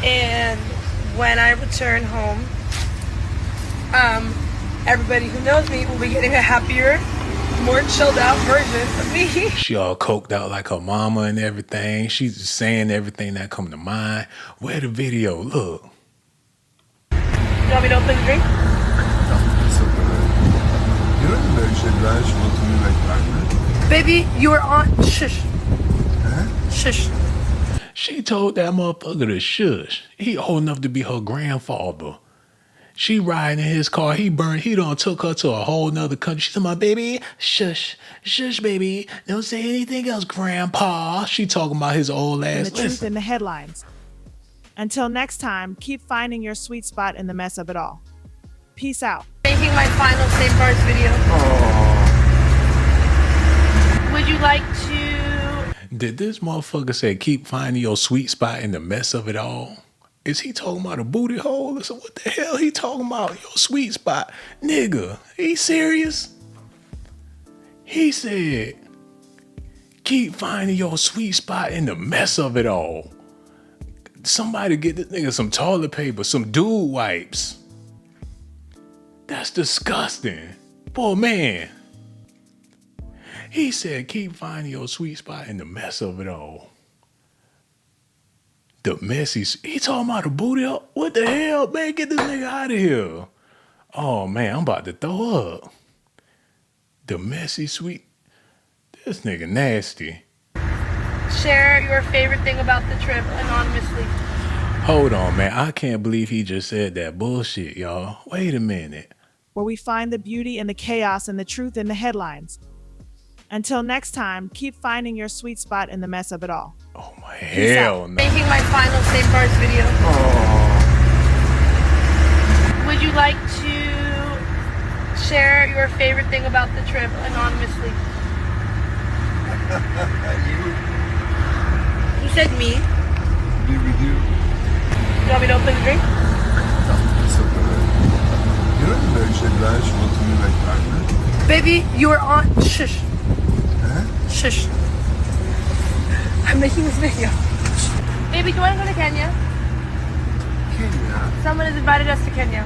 And when I return home, everybody who knows me will be getting a happier, more chilled out version of me. She all coked out like her mama and everything. She's just saying everything that come to mind. Where the video? Look. You want me to open the drink? Baby, you are on. Shush. Shush. She told that motherfucker to shush. He old enough to be her grandfather. She riding in his car. He done took her to a whole nother country. She said, my baby, shush, shush, baby. Don't say anything else, grandpa. She talking about his old ass. And the truth in the headlines. Until next time, keep finding your sweet spot in the mess of it all. Peace out. Making my final St. Bart's video. Would you like to... Did this motherfucker say keep finding your sweet spot in the mess of it all? Is he talking about a booty hole? Listen, what the hell he talking about? Your sweet spot? Nigga, he serious? He said, keep finding your sweet spot in the mess of it all. Somebody get this nigga some toilet paper, some dude wipes. That's disgusting. Poor man. He said, keep finding your sweet spot in the mess of it all. The messy, he talking about the booty up? What the hell? Man, get this nigga out of here. Oh man, I'm about to throw up. The messy sweet, this nigga nasty. Share your favorite thing about the trip anonymously. Hold on, man. I can't believe he just said that bullshit, y'all. Wait a minute. Where we find the beauty and the chaos and the truth in the headlines. Until next time, keep finding your sweet spot in the mess of it all. Oh my hell no. Making my final St. Bart's video. Would you like to share your favorite thing about the trip anonymously? You said me. Be with you. You want me to open the drink? You don't know she lies, she wants to be like partner. Baby, you are on. Shush. Shush. I'm making this video. Baby, do you want to go to Kenya? Kenya? Someone has invited us to Kenya.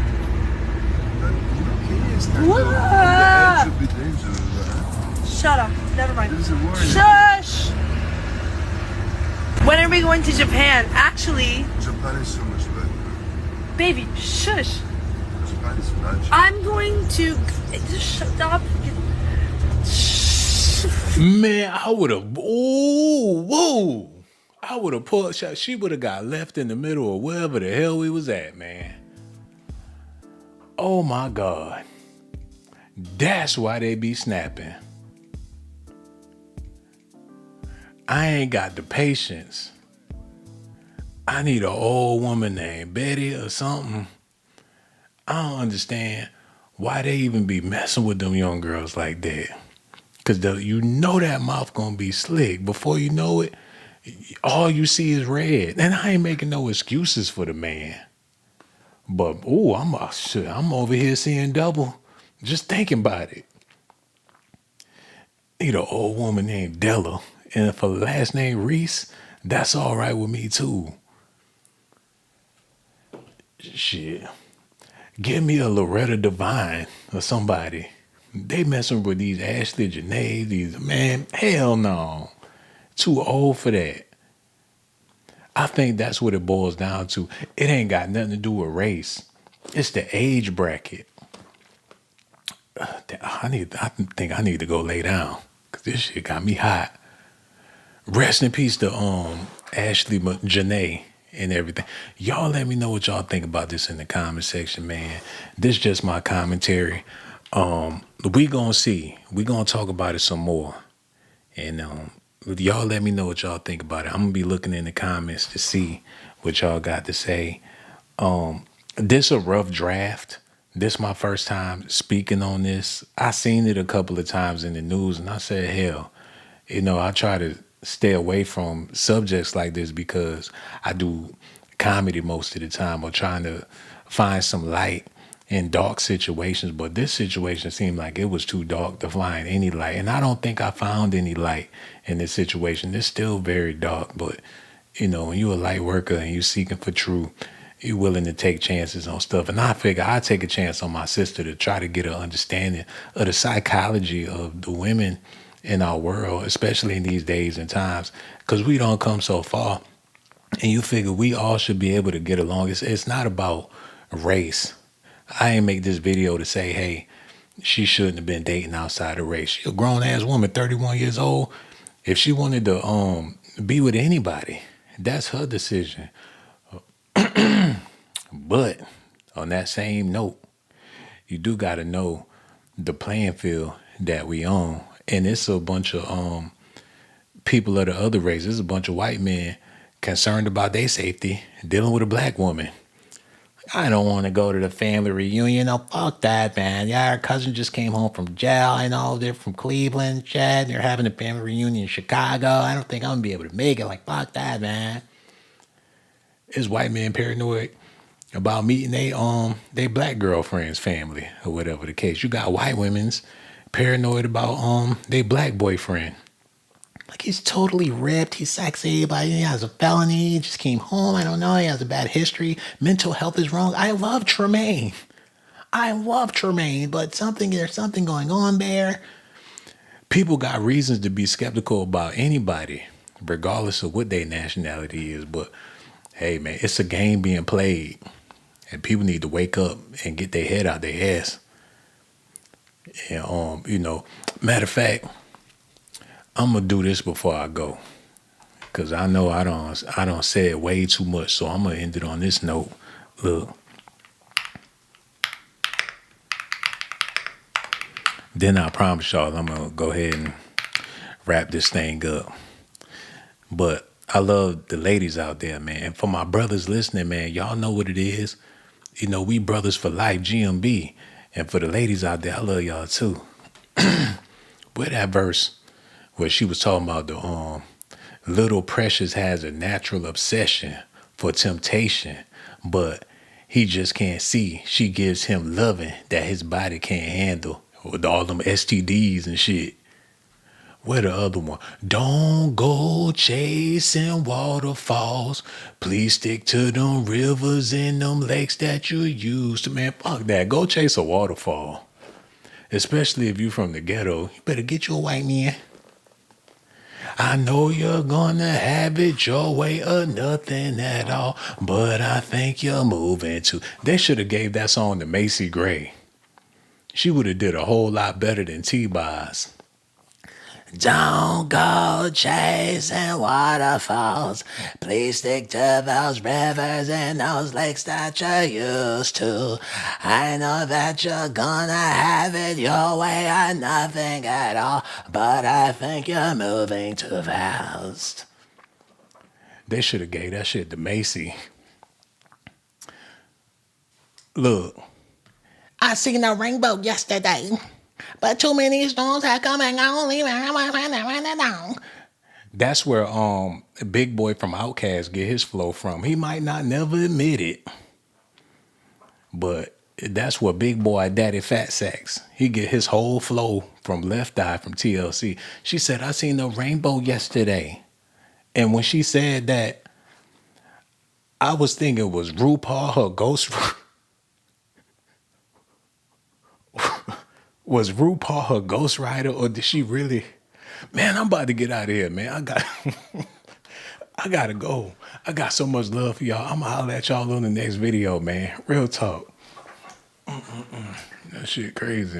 Kenya is kind What? of on the edge of the danger. Shut up. Never mind. There's a warning. Shush. When are we going to Japan? Actually, Japan is so much better. baby, shush. Japan is magic. I'm going to just shut up. Man, I would have, whoa. I would have pulled, she would have got left in the middle of wherever the hell we was at, man. Oh my God. That's why they be snapping. I ain't got the patience. I need an old woman named Betty or something. I don't understand why they even be messing with them young girls like that. Cause you know that mouth gonna be slick. Before you know it, all you see is red. And I ain't making no excuses for the man. But I'm over here seeing double. Just thinking about it. Need an old woman named Della. And if her last name Reese, that's all right with me too. Shit. Give me a Loretta Devine or somebody. They messing with these Ashlee, Jenae, these, man, hell no. Too old for that. I think that's what it boils down to. It ain't got nothing to do with race. It's the age bracket. I think I need to go lay down because this shit got me hot. Rest in peace to Ashlee, Jenae, and everything. Y'all let me know what y'all think about this in the comment section, man. This just my commentary. We gonna see. We gonna talk about it some more. And y'all let me know what y'all think about it. I'm gonna be looking in the comments to see what y'all got to say. This a rough draft. This my first time speaking on this. I seen it a couple of times in the news and I said, hell, I try to stay away from subjects like this because I do comedy most of the time or trying to find some light in dark situations. But this situation seemed like it was too dark to find any light. And I don't think I found any light in this situation. It's still very dark. But, when you're a light worker and you're seeking for truth, you're willing to take chances on stuff. And I figure I'd take a chance on my sister to try to get an understanding of the psychology of the women in our world, especially in these days and times, because we don't come so far. And you figure we all should be able to get along. It's not about race. I ain't make this video to say, hey, she shouldn't have been dating outside of race. She's a grown-ass woman, 31 years old. If she wanted to be with anybody, that's her decision. But on that same note, you do got to know the playing field that we on. And it's a bunch of people of the other race. It's a bunch of white men concerned about their safety dealing with a black woman. I don't want to go to the family reunion. Oh, fuck that, man. Yeah, our cousin just came home from jail. I know they're from Cleveland, Chad. They're having a family reunion in Chicago. I don't think I'm going to be able to make it. Like, fuck that, man. Is white men paranoid about meeting they black girlfriend's family or whatever the case? You got white women's paranoid about they black boyfriend. Like, he's totally ripped, he's sexy, but he has a felony, he just came home, I don't know, he has a bad history, mental health is wrong. I love Tremaine, but there's something going on there. People got reasons to be skeptical about anybody, regardless of what their nationality is. But hey, man, it's a game being played, and people need to wake up and get their head out their ass. And matter of fact, I'm gonna do this before I go, cause I know I don't say it way too much, so I'm gonna end it on this note. Look, then I promise y'all I'm gonna go ahead and wrap this thing up. But I love the ladies out there, man. And for my brothers listening, man, y'all know what it is. We brothers for life, GMB. And for the ladies out there, I love y'all too. Where that verse where she was talking about the little Precious has a natural obsession for temptation, but he just can't see. She gives him loving that his body can't handle with all them STDs and shit. Where the other one? Don't go chasing waterfalls. Please stick to them rivers and them lakes that you used to. Man, fuck that. Go chase a waterfall. Especially if you from the ghetto. You better get you a white man. I know you're gonna have it your way or nothing at all, but I think you're moving to. They should have gave that song to Macy Gray. She would have did a whole lot better than T-Boz. Don't go chasing waterfalls. Please stick to those rivers and those lakes that you're used to. I know that you're gonna have it your way or nothing at all, but I think you're moving too fast. They should have gave that shit to Macy. Look, I seen a rainbow yesterday, but too many storms have come and gone. That's where Big Boy from Outkast get his flow from. He might not never admit it, but that's where Big Boy Daddy Fat Sacks. He get his whole flow from Left Eye from TLC. She said, I seen a rainbow yesterday. And when she said that, I was thinking, was RuPaul her ghost? Was RuPaul her ghostwriter, or did she really? Man, I'm about to get out of here, man. I gotta go. I got so much love for y'all. I'm gonna holler at y'all on the next video, man. Real talk. That shit crazy.